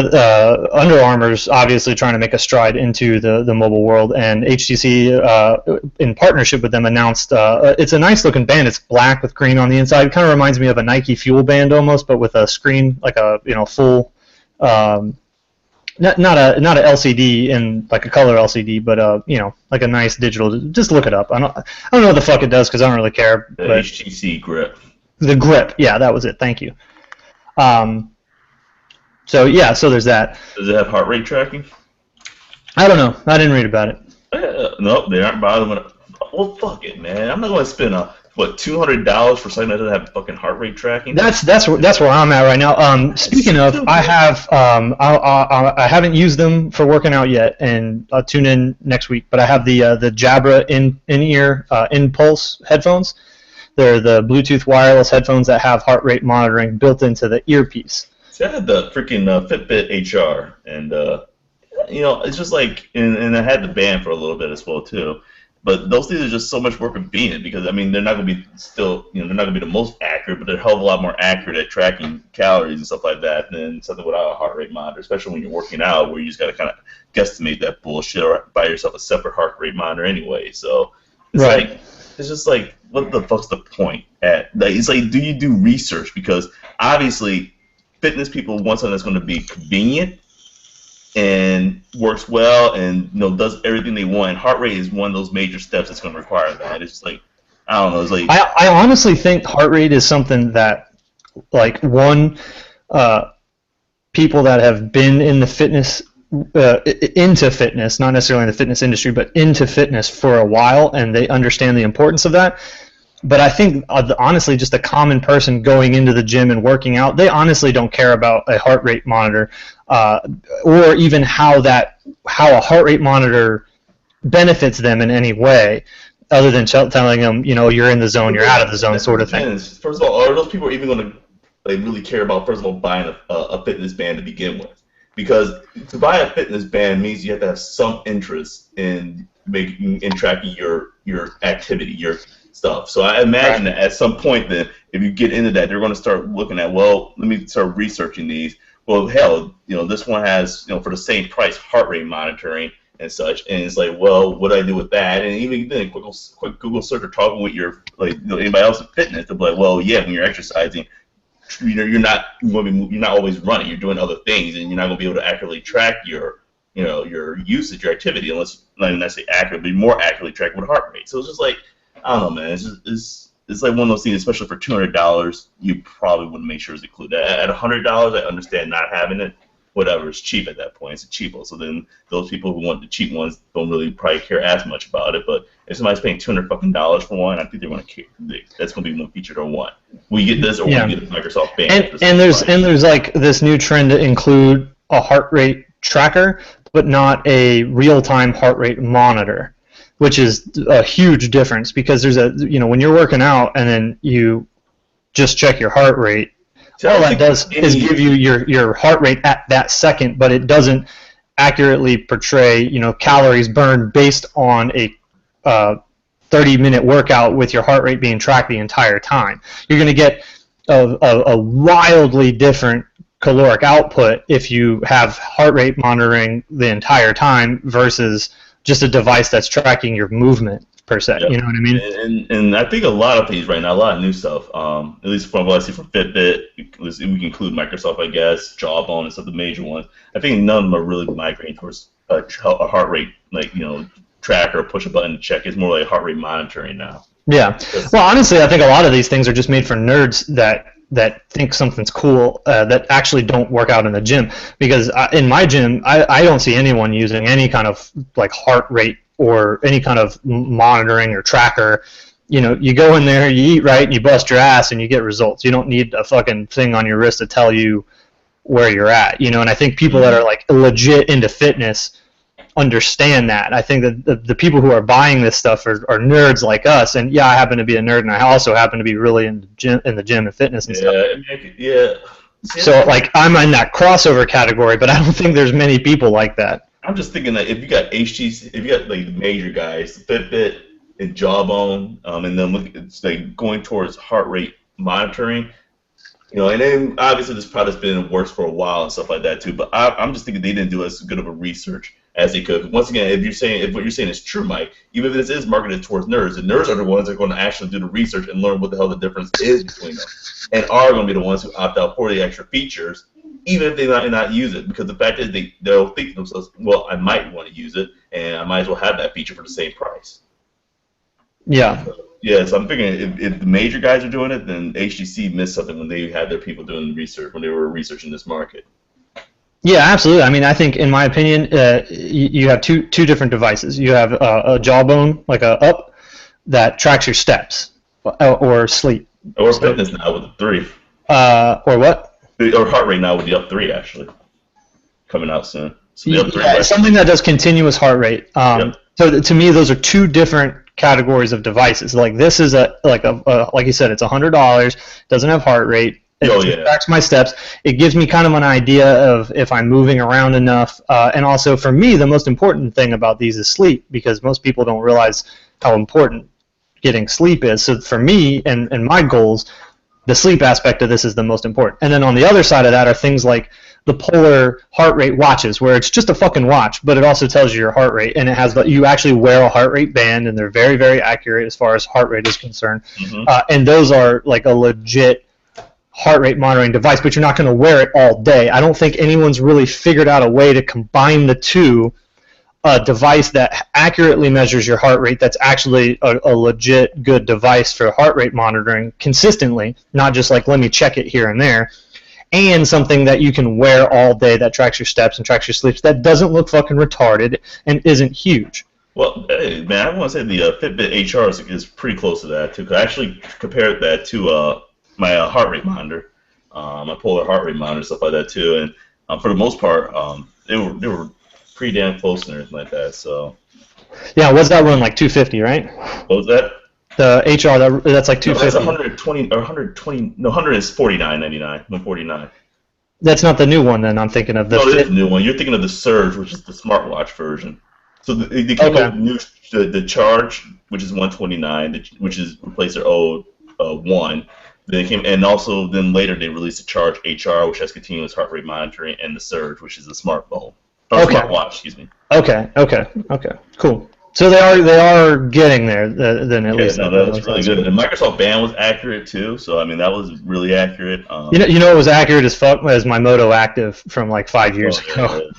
Under Armour's obviously trying to make a stride into the mobile world, and HTC, in partnership with them, announced it's a nice looking band. It's black with green on the inside. It kind of reminds me of a Nike Fuel band almost, but with a screen like a full. Not a LCD in like a color LCD, but like a nice digital. Just look it up. I don't know what the fuck it does because I don't really care. The HTC Grip. The Grip, yeah, that was it. Thank you. So there's that. Does it have heart rate tracking? I don't know. I didn't read about it. Nope, they aren't bothering with it. Well, fuck it, man. I'm not going to spend $200 for something that doesn't have fucking heart rate tracking? That's where I'm at right now. Speaking of, I have I haven't used them for working out yet, and I'll tune in next week. But I have the Jabra in-ear Impulse headphones. They're the Bluetooth wireless headphones that have heart rate monitoring built into the earpiece. See, I had the freaking Fitbit HR, and it's just like, and I had the band for a little bit as well too. But those things are just so much more convenient because they're not going to be they're not going to be the most accurate, but they're a hell of a lot more accurate at tracking calories and stuff like that than something without a heart rate monitor, especially when you're working out where you just got to kind of guesstimate that bullshit or buy yourself a separate heart rate monitor anyway. So it's just like, what the fuck's the point? It's like, do you do research? Because obviously, fitness people want something that's going to be convenient and works well and does everything they want. And heart rate is one of those major steps that's going to require that. It's just like, I don't know. It's like, I honestly think heart rate is something that, like, people that have been in the fitness into fitness, not necessarily in the fitness industry, but into fitness for a while, and they understand the importance of that. But I think, honestly, just a common person going into the gym and working out, they honestly don't care about a heart rate monitor or even how a heart rate monitor benefits them in any way. other than telling them, you're in the zone, you're out of the zone, sort of thing. First of all, are those people even going to really care about, first of all, buying a fitness band to begin with? Because to buy a fitness band means you have to have some interest in tracking your activity, your stuff. So I imagine that at some point, then, if you get into that, they're going to start looking at, well, let me start researching these. Well, hell, this one has, for the same price, heart rate monitoring and such, and it's like, well, what do I do with that? And even then, quick Google search or talking with your anybody else in fitness, they'll be like, well, yeah, when you're exercising, you're not always running, you're doing other things, and you're not going to be able to accurately track your usage, your activity, unless not necessarily accurately, more accurately track with heart rate. So it's just like, I don't know, man. It's like one of those things, especially for $200, you probably wouldn't make sure it's included. At $100, I understand not having it. Whatever, it's cheap at that point. It's a cheapo. So then those people who want the cheap ones don't really probably care as much about it. But if somebody's paying $200 for one, I think they're going to care. That's going to be one feature they'll want. We get this, or we get a Microsoft band. And there's like this new trend to include a heart rate tracker, but not a real-time heart rate monitor, which is a huge difference, because there's when you're working out and then you just check your heart rate, all that does is give you your heart rate at that second, but it doesn't accurately portray calories burned based on a 30-minute workout with your heart rate being tracked the entire time. You're going to get a wildly different caloric output if you have heart rate monitoring the entire time versus just a device that's tracking your movement per se. Yep. You know what I mean? And I think a lot of things right now, a lot of new stuff, at least from what I see from Fitbit, we can include Microsoft, I guess, Jawbone and some of the major ones. I think none of them are really migrating towards a heart rate, tracker or push a button to check. It's more like heart rate monitoring now. Yeah. Well, honestly, I think a lot of these things are just made for nerds that think something's cool, that actually don't work out in the gym. Because in my gym, I don't see anyone using any kind of heart rate or any kind of monitoring or tracker. You go in there, you eat right, and you bust your ass, and you get results. You don't need a fucking thing on your wrist to tell you where you're at. And I think people that are legit into fitness understand that. I think that the people who are buying this stuff are nerds like us, and I happen to be a nerd, and I also happen to be really in the gym and fitness and stuff. Yeah. So I'm in that crossover category, but I don't think there's many people like that. I'm just thinking that if you got HTC, if you got the major guys, Fitbit and Jawbone, and then it's going towards heart rate monitoring, and then obviously this product's been in the works for a while and stuff like that too. But I'm just thinking they didn't do as good of a research as they could. Once again, if what you're saying is true, Mike, even if this is marketed towards nerds, the nerds are the ones that are going to actually do the research and learn what the hell the difference is between them, and are going to be the ones who opt out for the extra features, even if they might not use it. Because the fact is they'll think to themselves, well, I might want to use it, and I might as well have that feature for the same price. Yeah. So I'm figuring if the major guys are doing it, then HTC missed something when they had their people doing the research, when they were researching this market. Yeah, absolutely. I mean, I think, in my opinion, you have two different devices. You have a Jawbone, like a Up, that tracks your steps or sleep. Or fitness now with the 3. Or what? Or heart rate now with the Up 3, actually, coming out soon. So the Up 3 something that does continuous heart rate. Yep. So to me, those are two different categories of devices. This is like you said, it's $100. Doesn't have heart rate. It tracks my steps. It gives me kind of an idea of if I'm moving around enough. And also, for me, the most important thing about these is sleep, because most people don't realize how important getting sleep is. So for me and my goals, the sleep aspect of this is the most important. And then on the other side of that are things like the polar heart rate watches, where it's just a fucking watch, but it also tells you your heart rate, and it has you actually wear a heart rate band, and they're very, very accurate as far as heart rate is concerned. Mm-hmm. And those are like a legit heart rate monitoring device, but you're not going to wear it all day. I don't think anyone's really figured out a way to combine the two, a device that accurately measures your heart rate, that's actually a legit good device for heart rate monitoring consistently, not just let me check it here and there, and something that you can wear all day that tracks your steps and tracks your sleeps, that doesn't look fucking retarded and isn't huge. Well, hey, man, I want to say the Fitbit HR is pretty close to that, too. I actually compared that to my heart rate monitor, my polar heart rate monitor, stuff like that, too. And for the most part, they were pretty damn close and everything like that. So Yeah, what's that one like 250, right? What was that? The HR that's like No, that's 250. 120 or 120. No, 100 is 49.99. 149. That's not the new one then. I'm thinking of the No, it is Fit. a new one. You're thinking of the Surge, which is the smartwatch version. So they came Okay. up with new the Charge, which is 129, which is replaced their old one. Then it came, and also then later they released the Charge HR, which has continuous heart rate monitoring, and the Surge, which is a smartphone or Okay. smartwatch. Excuse me. Okay. Cool. So they are getting there then at Yeah, least. no, that's really good. The Microsoft band was accurate too, so I mean that was really accurate. You know, it was accurate as fuck as my Moto Active from like 5 years ago.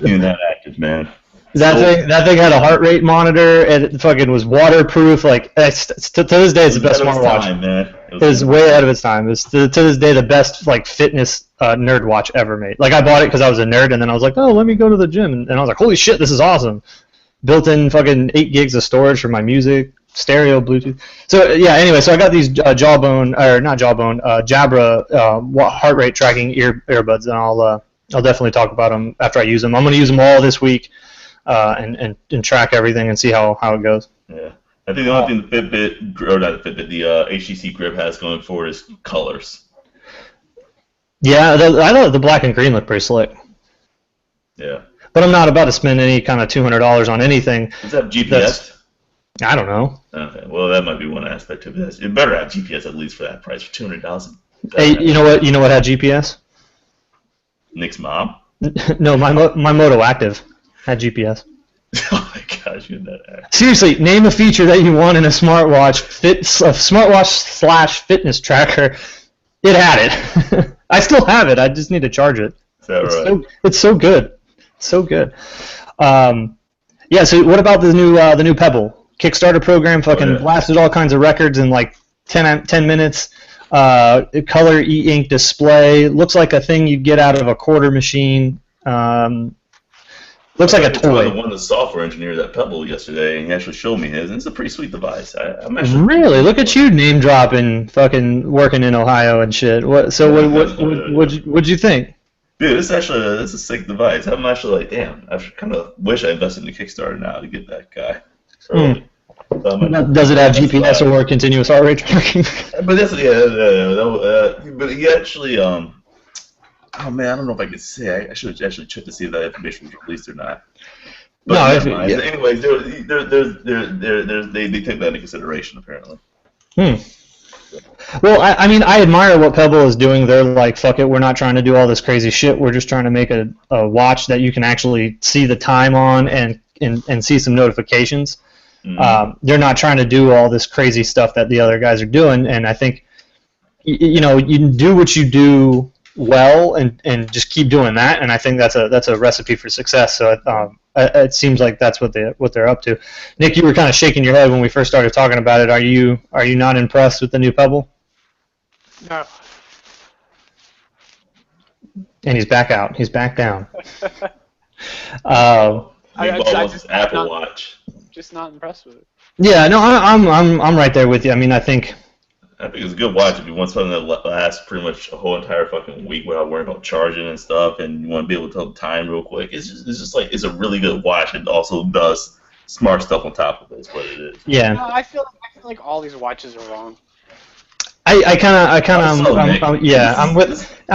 You're not active, man. That thing had a heart rate monitor and it fucking was waterproof. Like to this day, it's the best smartwatch. Time, man. It was way ahead of its time. It's to this day the best like fitness nerd watch ever made. Like I bought it because I was a nerd, and then I was like, oh, let me go to the gym, and I was like, holy shit, this is awesome. Built-in fucking 8 gigs of storage for my music, stereo, Bluetooth. So yeah, anyway, so I got these Jabra heart rate tracking earbuds, and I'll definitely talk about them after I use them. I'm going to use them all this week and track everything and see how it goes. Yeah. I think the only thing the Fitbit, or not the Fitbit, the HTC Grip has going for it is colors. Yeah, I thought the black and green looked pretty slick. Yeah. But I'm not about to spend any kind of $200 on anything. Does that have GPS? I don't know. Okay, well that might be one aspect of this. It better have GPS at least for that price, for $200,000. Hey, you know what? You know what had GPS? Nick's mom. No, my Moto Active had GPS. Oh my gosh, you're that ass. Seriously, name a feature that you want in a smartwatch. Smartwatch/fitness tracker. It had it. I still have it. I just need to charge it. Is that right? It's so good. So good. Yeah. So what about the new Pebble Kickstarter program? Fucking blasted all kinds of records in like 10 minutes. Color e-ink display. Looks like a thing you'd get out of a quarter machine. Looks like a toy. The software engineer at Pebble yesterday, and he actually showed me his, and it's a pretty sweet device. Really? Look at you name dropping, fucking working in Ohio and shit. What'd you think? Dude, this is a sick device. I'm actually like, damn. I kind of wish I invested in the Kickstarter now to get that guy. Does it have GPS or continuous heart rate tracking? But that's but he actually oh man, I don't know if I could say. I should actually check to see if that information was released or not. But anyways, they take that into consideration apparently. Well, I mean, I admire what Pebble is doing. They're like, fuck it, we're not trying to do all this crazy shit. We're just trying to make a watch that you can actually see the time on and see some notifications. They're not trying to do all this crazy stuff that the other guys are doing. And I think, you do what you do well and just keep doing that. And I think that's a recipe for success. So it seems like that's what they're up to. Nick, you were kind of shaking your head when we first started talking about it. Are you not impressed with the new Pebble? No. And he's back out. He's back down. Apple Watch. Just not impressed with it. Yeah, no, I'm right there with you. I mean, I think it's a good watch if you want something that lasts pretty much a whole entire fucking week without worrying about charging and stuff, and you want to be able to tell the time real quick. It's just like it's a really good watch. It also does smart stuff on top of it. Is what it is. Yeah. No, I feel like all these watches are wrong. I'm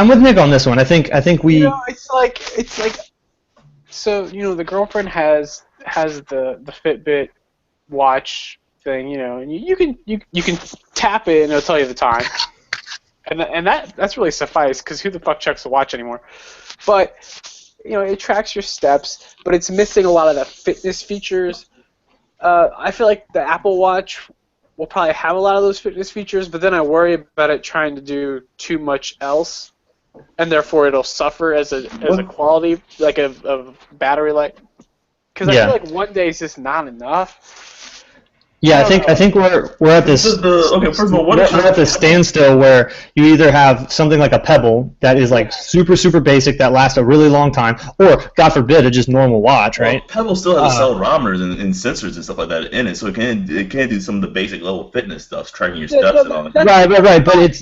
with Nick on this one. I think we. It's like so the girlfriend has the Fitbit watch thing, and you can tap it and it'll tell you the time, and that's really suffice because who the fuck checks the watch anymore? But it tracks your steps, but it's missing a lot of the fitness features. I feel like the Apple Watch will probably have a lot of those fitness features, but then I worry about it trying to do too much else, and therefore it'll suffer as a quality like of battery life. Because I feel like one day is just not enough. Yeah, I think we're at this. Okay, first of all, what we're is at this standstill where you either have something like a Pebble that is like super basic that lasts a really long time, or God forbid, a just normal watch, right? Well, Pebble still has accelerometers and sensors and stuff like that in it, so it can do some of the basic level fitness stuff, tracking your steps and all that. Right. But it's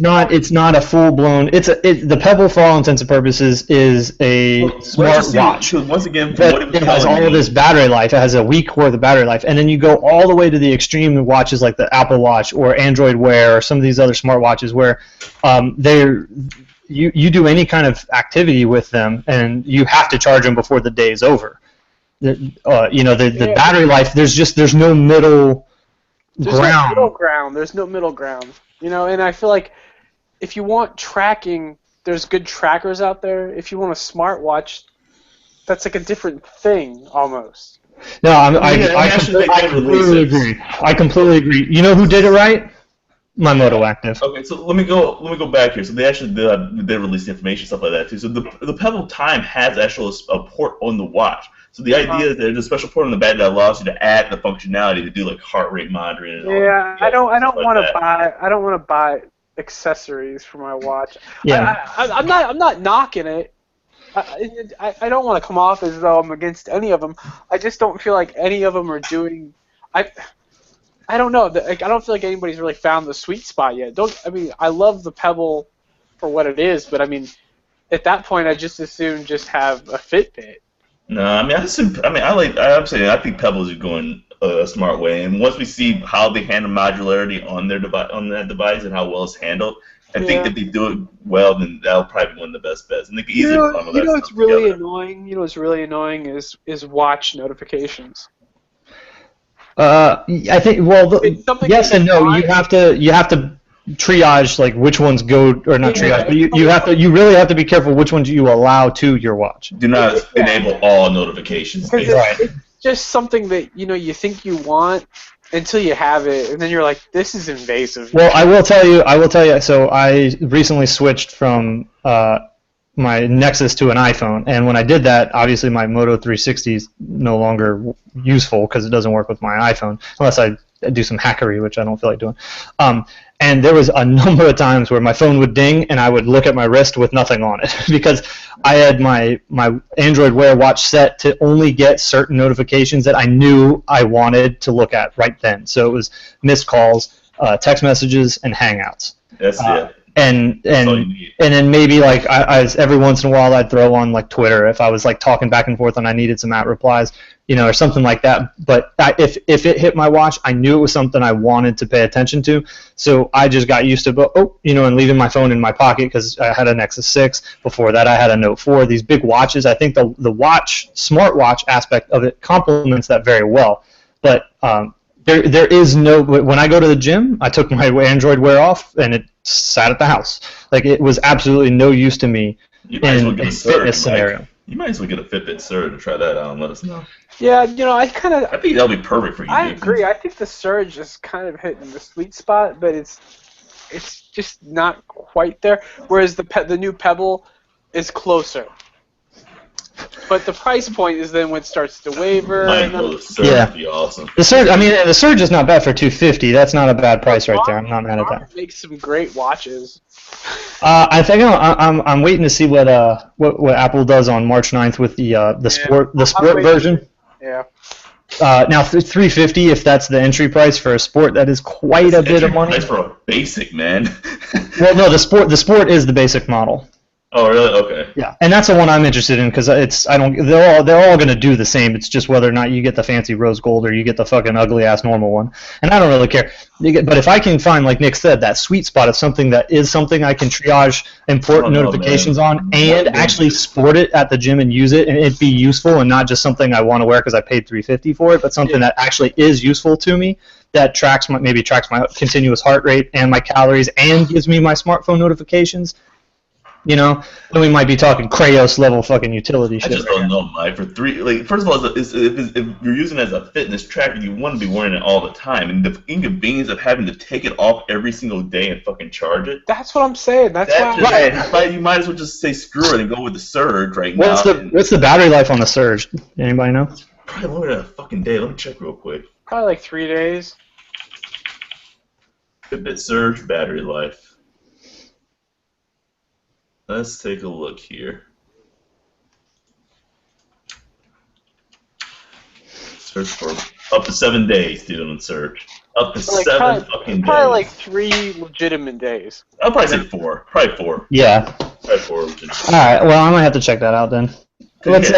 not a full blown. The Pebble, for all intents and purposes, is a smart watch. Once again, from what it has all of this battery life. It has a week worth of battery life, and then you go all the way to the extreme watches like the Apple Watch or Android Wear or some of these other smartwatches where you do any kind of activity with them and you have to charge them before the day is over. The battery life, there's no middle ground. There's no middle ground. And I feel like if you want tracking, there's good trackers out there. If you want a smartwatch, that's like a different thing almost. No, I completely agree. I completely agree. You know who did it right? My Moto Active. Okay, so let me go back here. So they actually did release the information, stuff like that too. So the Pebble Time has actually a port on the watch. So the idea is there's a special port on the back that allows you to add the functionality to do like heart rate monitoring and all that. I don't want to buy accessories for my watch. Yeah. I'm not knocking it. I don't want to come off as though I'm against any of them. I just don't feel like any of them are doing. I don't know. I don't feel like anybody's really found the sweet spot yet. I love the Pebble for what it is, but at that point, I just assume just have a Fitbit. No, I think Pebbles are going a smart way, and once we see how they handle modularity on that device and how well it's handled. I think if they do it well, then that'll probably be one of the best bets. And they can easily what's really annoying? You know what's really annoying is watch notifications. I think yes and no. You have to triage like which ones go or not triage, but you really have to be careful which ones you allow to your watch. Do not enable all notifications. It's just something that you think you want. Until you have it, and then you're like, "This is invasive." Well, I will tell you. So I recently switched from my Nexus to an iPhone, and when I did that, obviously my Moto 360 is no longer useful because it doesn't work with my iPhone unless I do some hackery, which I don't feel like doing. And there was a number of times where my phone would ding and I would look at my wrist with nothing on it because I had my Android Wear watch set to only get certain notifications that I knew I wanted to look at right then. So it was missed calls, text messages, and Hangouts. That's it. And then maybe like I every once in a while I'd throw on like Twitter if I was like talking back and forth and I needed some replies, or something like that. But if it hit my watch, I knew it was something I wanted to pay attention to. So I just got used to and leaving my phone in my pocket because I had a Nexus 6. Before that I had a Note 4. These big watches, I think the smartwatch aspect of it complements that very well. But there is no. When I go to the gym, I took my Android Wear off and it sat at the house. Like it was absolutely no use to me in a fitness scenario. You might as well get a Fitbit Surge and try that out and let us know. Yeah, I think that'll be perfect for you. I agree. I think the Surge is kind of hitting the sweet spot, but it's just not quite there. Whereas the new Pebble is closer. But the price point is then when it starts to waver. The Surge would be awesome. The Surge is not bad for $250. That's not a bad price right there. I'm not mad at that. Makes some great watches. I think I'm waiting to see what Apple does on March 9th with the sport version. Yeah. Now $350 if that's the entry price for a sport, that is quite a bit of money. Price for a basic, man. Well, no, the sport is the basic model. Oh, really? Okay. Yeah, and that's the one I'm interested in because they're all going to do the same. It's just whether or not you get the fancy rose gold or you get the fucking ugly ass normal one. And I don't really care. But if I can find, like Nick said, that sweet spot of something that is something I can triage important notifications on and actually sport it at the gym and use it and it be useful and not just something I want to wear because I paid $350 for it, but something that actually is useful to me that tracks my continuous heart rate and my calories and gives me my smartphone notifications. Then we might be talking Kratos level fucking utility shit. I just don't know, Mike. First of all, if you're using it as a fitness tracker, you want to be wearing it all the time, and the inconvenience of having to take it off every single day and fucking charge it. That's what I'm saying. You might as well just say screw it and go with the Surge now. What's the battery life on the Surge? Anybody know? Probably longer than a fucking day. Let me check real quick. Probably like 3 days. Fitbit Surge battery life. Let's take a look here. Search for up to 7 days, dude, on search. Up to Like, 7 fucking days. Probably like 3 legitimate days. I'll probably say 4. Probably 4. Yeah. Probably 4 legitimate. All right. Well, I might have to check that out then. Let's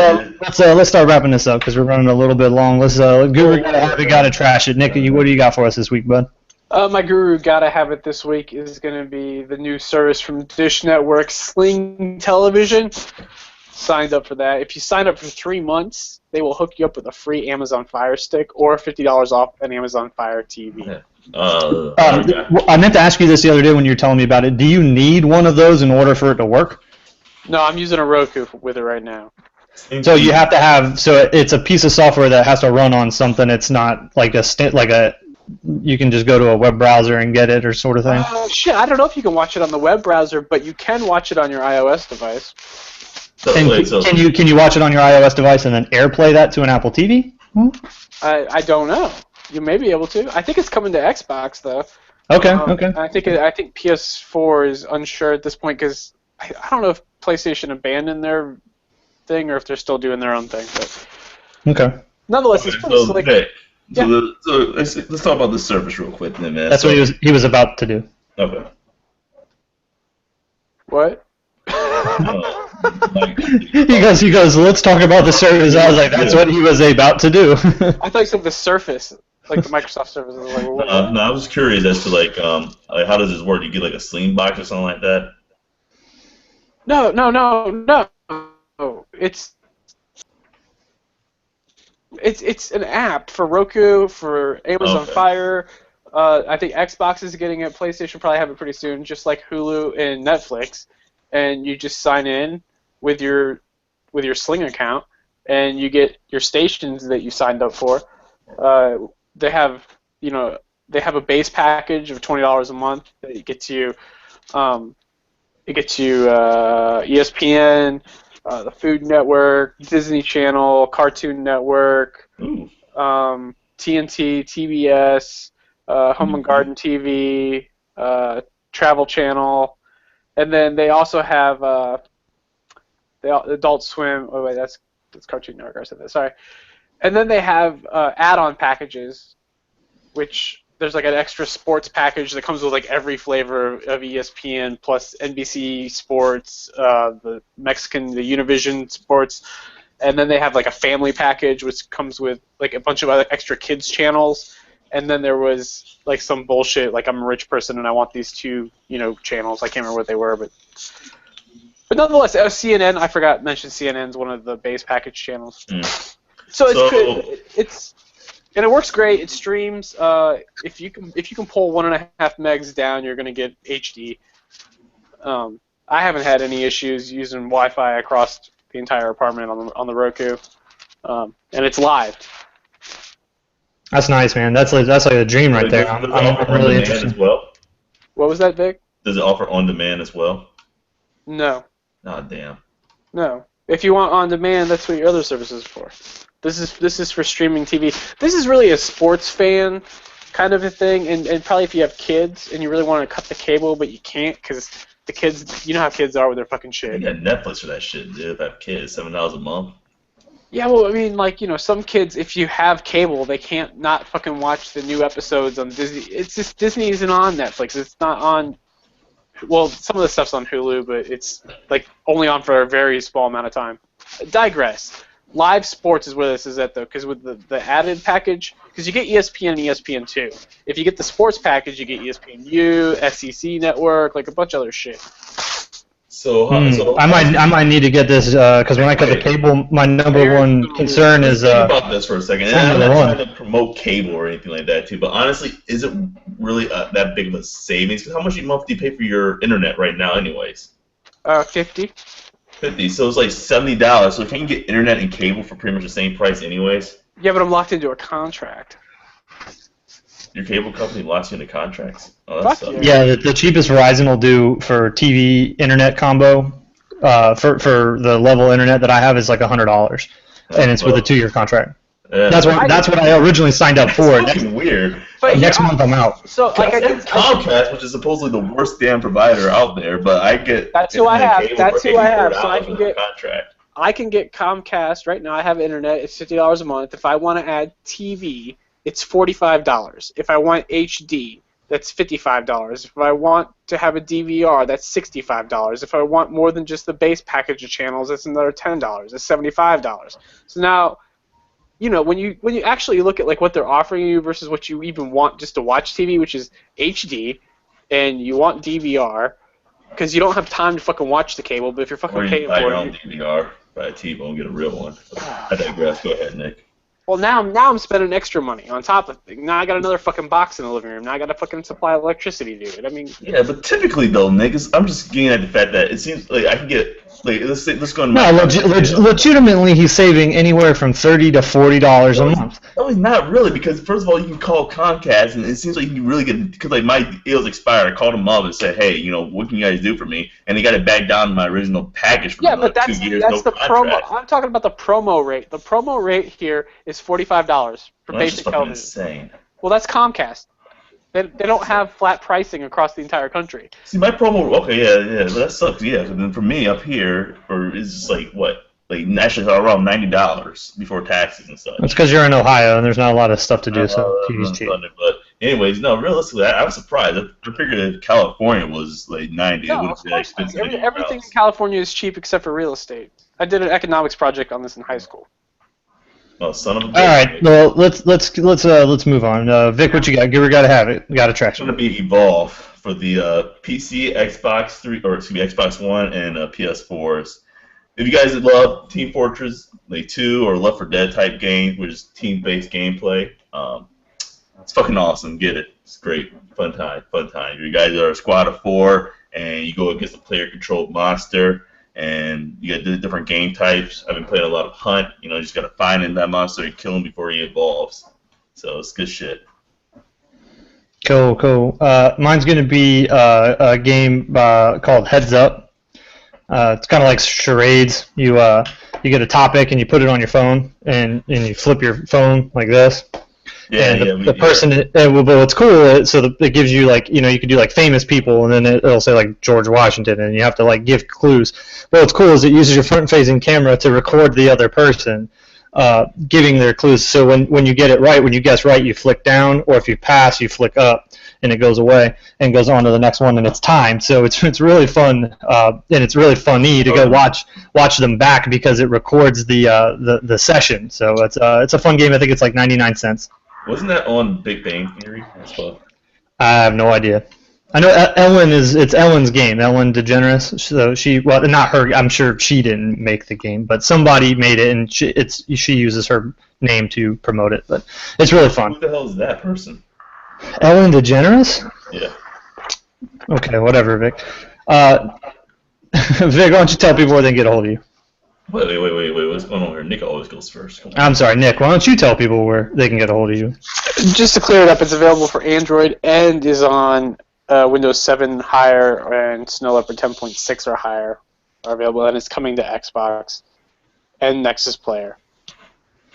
start wrapping this up because we're running a little bit long. Let's Guru gotta trash it. Nick, what do you got for us this week, bud? My Guru Gotta Have It this week is going to be the new service from Dish Network, Sling Television. Signed up for that. If you sign up for 3 months, they will hook you up with a free Amazon Fire Stick or $50 off an Amazon Fire TV. Yeah. I meant to ask you this the other day when you were telling me about it. Do you need one of those in order for it to work? No, I'm using a Roku with it right now. So you have to have. So it's a piece of software that has to run on something. It's not like you can just go to a web browser and get it or sort of thing. Shit, I don't know if you can watch it on the web browser, but you can watch it on your iOS device. And can you watch it on your iOS device and then AirPlay that to an Apple TV? I don't know. You may be able to. I think it's coming to Xbox though. Okay. I think PS4 is unsure at this point because I don't know if PlayStation abandoned their thing or if they're still doing their own thing. But okay. Nonetheless, it's pretty slick. Okay. Yeah. So let's talk about the service real quick, then, man. That's what he was about to do. Okay. What? He goes. Let's talk about the service. I was like, that's what he was about to do. I thought you said the Surface, like the Microsoft Surface. I was like, what? No, I was curious as to like how does this work? Do you get like a sling box or something like that? No. It's an app for Roku, for Amazon Fire. I think Xbox is getting it. PlayStation probably have it pretty soon, just like Hulu and Netflix. And you just sign in with your Sling account, and you get your stations that you signed up for. They have a base package of $20 a month that gets you ESPN, the Food Network, Disney Channel, Cartoon Network, TNT, TBS, Home and Garden TV, Travel Channel, and then they also have the Adult Swim. Oh wait, that's Cartoon Network. I said that. Sorry. And then they have add-on packages, which there's like an extra sports package that comes with like every flavor of ESPN plus NBC Sports, the Univision Sports, and then they have like a family package which comes with like a bunch of other extra kids channels, and then there was like some bullshit like I'm a rich person and I want these 2 channels. I can't remember what they were, but nonetheless, CNN. I forgot to mention CNN's one of the base package channels. So it's good. And it works great. It streams. If you can pull 1.5 megs down, you're gonna get HD. I haven't had any issues using Wi-Fi across the entire apartment on the Roku, and it's live. That's nice, man. That's like a dream right there. I'm really interested. As well? What was that, Vic? Does it offer on demand as well? No. Oh damn. No. If you want on demand, that's what your other service is for. This is for streaming TV. This is really a sports fan kind of a thing, and probably if you have kids and you really want to cut the cable, but you can't because the kids, you know how kids are with their fucking shit. You got Netflix for that shit, dude. If I have kids, $7 a month. Yeah, well, I mean, like, some kids, if you have cable, they can't not fucking watch the new episodes on Disney. It's just Disney isn't on Netflix. It's not on. Well, some of the stuff's on Hulu, but it's like only on for a very small amount of time. Digress. Live sports is where this is at, though, because with the added package, because you get ESPN and ESPN2. If you get the sports package, you get ESPNU, SEC Network, like a bunch of other shit. So I might need to get this because when I cut the cable, my number one concern is. Think about this for a second. And I'm not trying to promote cable or anything like that, too. But honestly, is it really that big of a savings? Because how much a month do you pay for your internet right now, anyways? 50. 50. So it's like $70. So can you get internet and cable for pretty much the same price, anyways? Yeah, but I'm locked into a contract. Your cable company locks you into contracts? Oh, Fuck sucks. Yeah, the cheapest Verizon will do for TV internet combo for the level internet that I have is like $100, and it's with a 2-year contract. That's what I originally signed up for. It's fucking weird. But Next month I'm out. So like I have Comcast, which is supposedly the worst damn provider out there, but I get That's who I have. That's who I have. So I $84 can with get a contract. I can get Comcast right now. I have internet. It's $50 a month. If I want to add TV, it's $45. If I want HD, that's $55. If I want to have a DVR, that's $65. If I want more than just the base package of channels, that's another $10. That's $75. So now, you know, when you actually look at like what they're offering you versus what you even want just to watch TV, which is HD, and you want DVR, because you don't have time to fucking watch the cable. But if you're fucking Or you paying buy for your it, own DVR, buy a T-Bone, get a real one. I digress. Go ahead, Nick. well, now I'm spending extra money on top of things. Now I got another fucking box in the living room. Now I got to fucking supply electricity to it. I mean, Yeah, but typically though, Nick, I'm just getting at the fact that it seems like I can get like let's go into No, legitimately, he's saving anywhere from $30 to $40 a month. No, he's not really, because first of all, you can call Comcast, and it seems like you can really get, because like my deal's expired. I called them up and said, hey, you know, what can you guys do for me? And they got it back down to my original package for yeah, like but 2 years, that's no the contract. promo. I'm talking about the promo rate. The promo rate here is $45 for Well, that's basic just fucking television. insane. Well, that's Comcast. They don't have flat pricing across the entire country. See, my promo, okay, yeah, but that sucks, yeah. And then for me up here, is just like what, like actually around $90 before taxes and such. That's because you're in Ohio and there's not a lot of stuff to do, so TV's cheap. But anyways, no, realistically, I was surprised. I figured if California was like 90, it No, would of have been course not. expensive. anywhere Everything else. in California is cheap except for real estate. I did an economics project on this in high school. Oh, son of a bitch. All right, well let's move on. Vic, what you got? You gotta have it. Got a It's traction. going to be Evolve for the PC, Xbox 3, or excuse me, Xbox One, and PS4s. If you guys love Team Fortress like 2 or Left 4 Dead type games, which is team-based gameplay, it's fucking awesome. Get it. It's great. Fun time. You guys are a squad of 4, and you go against a player-controlled monster, and you got different game types. I've been playing a lot of Hunt. You know, you just got to find in that monster and kill him before he evolves. So it's good shit. Cool. Mine's gonna be a game called Heads Up. It's kind of like charades. You get a topic and you put it on your phone, and you flip your phone like this. The person, but what's cool is, it gives you like, you know, you could do like famous people, and then it'll say like George Washington, and you have to like give clues. But what's cool is it uses your front-facing camera to record the other person giving their clues. So when you get it right, when you guess right, you flick down, or if you pass, you flick up, and it goes away and goes on to the next one, and it's timed. So it's really fun, and it's really funny to go watch them back because it records the session. So it's a fun game. I think it's like 99 cents. Wasn't that on Big Bang Theory as well? I have no idea. I know it's Ellen's game, Ellen DeGeneres. So not her. I'm sure she didn't make the game, but somebody made it, and she uses her name to promote it. But it's really fun. Who the hell is that person? Ellen DeGeneres? Yeah. Okay, whatever, Vic. Vic, why don't you tell people where they can get a hold of you? Wait. What's going on here? Nick always goes first. Come on. I'm sorry, Nick. Why don't you tell people where they can get a hold of you? Just to clear it up, it's available for Android and is on Windows 7 higher and Snow Leopard 10.6 or higher are available, and it's coming to Xbox and Nexus Player.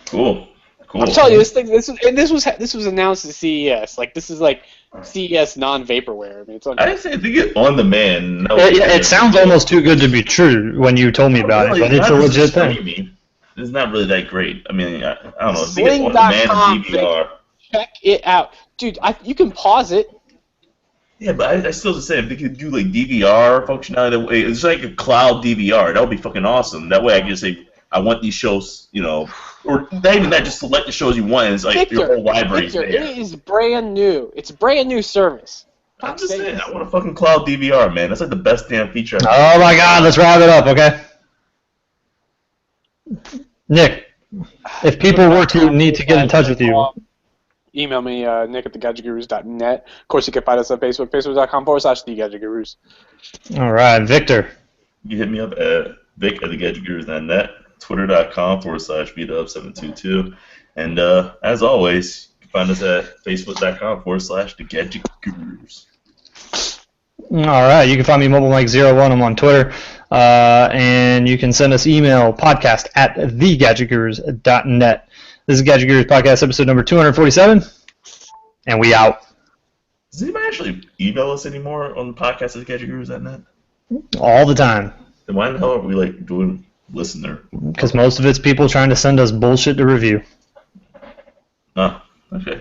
Cool. I'm telling you, this was announced at CES. Like, this is like CES non-vaporware. I mean, it's on. I didn't say to get on the man. No, It sounds almost too good to be true when you told me about it, but it's a legit thing. It's not really that great. I mean, I don't know. To get on the man Sling.com, and DVR. Check it out, dude. You can pause it. Yeah, but I still just say if they could do like DVR functionality, that way, it's like a cloud DVR. That would be fucking awesome. That way I can just say I want these shows, you know, or not even that, just select the shows you want. And it's like your whole library's there. It is brand new. It's a brand new service. I'm just saying, I want a fucking cloud DVR, man. That's like the best damn feature. Oh my God, let's wrap it up, okay? Nick, if people were to need to get in touch with you, email me, Nick at thegadgetgurus.net. Of course, you can find us on Facebook, facebook.com/thegadgetgurus. All right, Victor. You hit me up at vic@thegadgetgurus.net, twitter.com/beatup722, and as always, you can find us at facebook.com/thegadgetgurus. All right, you can find me MobileMike01. I'm on Twitter, and you can send us email podcast@thegadgetgurus.net. This is Gadget Gurus Podcast, episode number 247, and we out. Does anybody actually email us anymore on the podcast at GadgetGurus.net? All the time. Then why the hell are we like doing listener? Because most of it's people trying to send us bullshit to review. Oh, okay.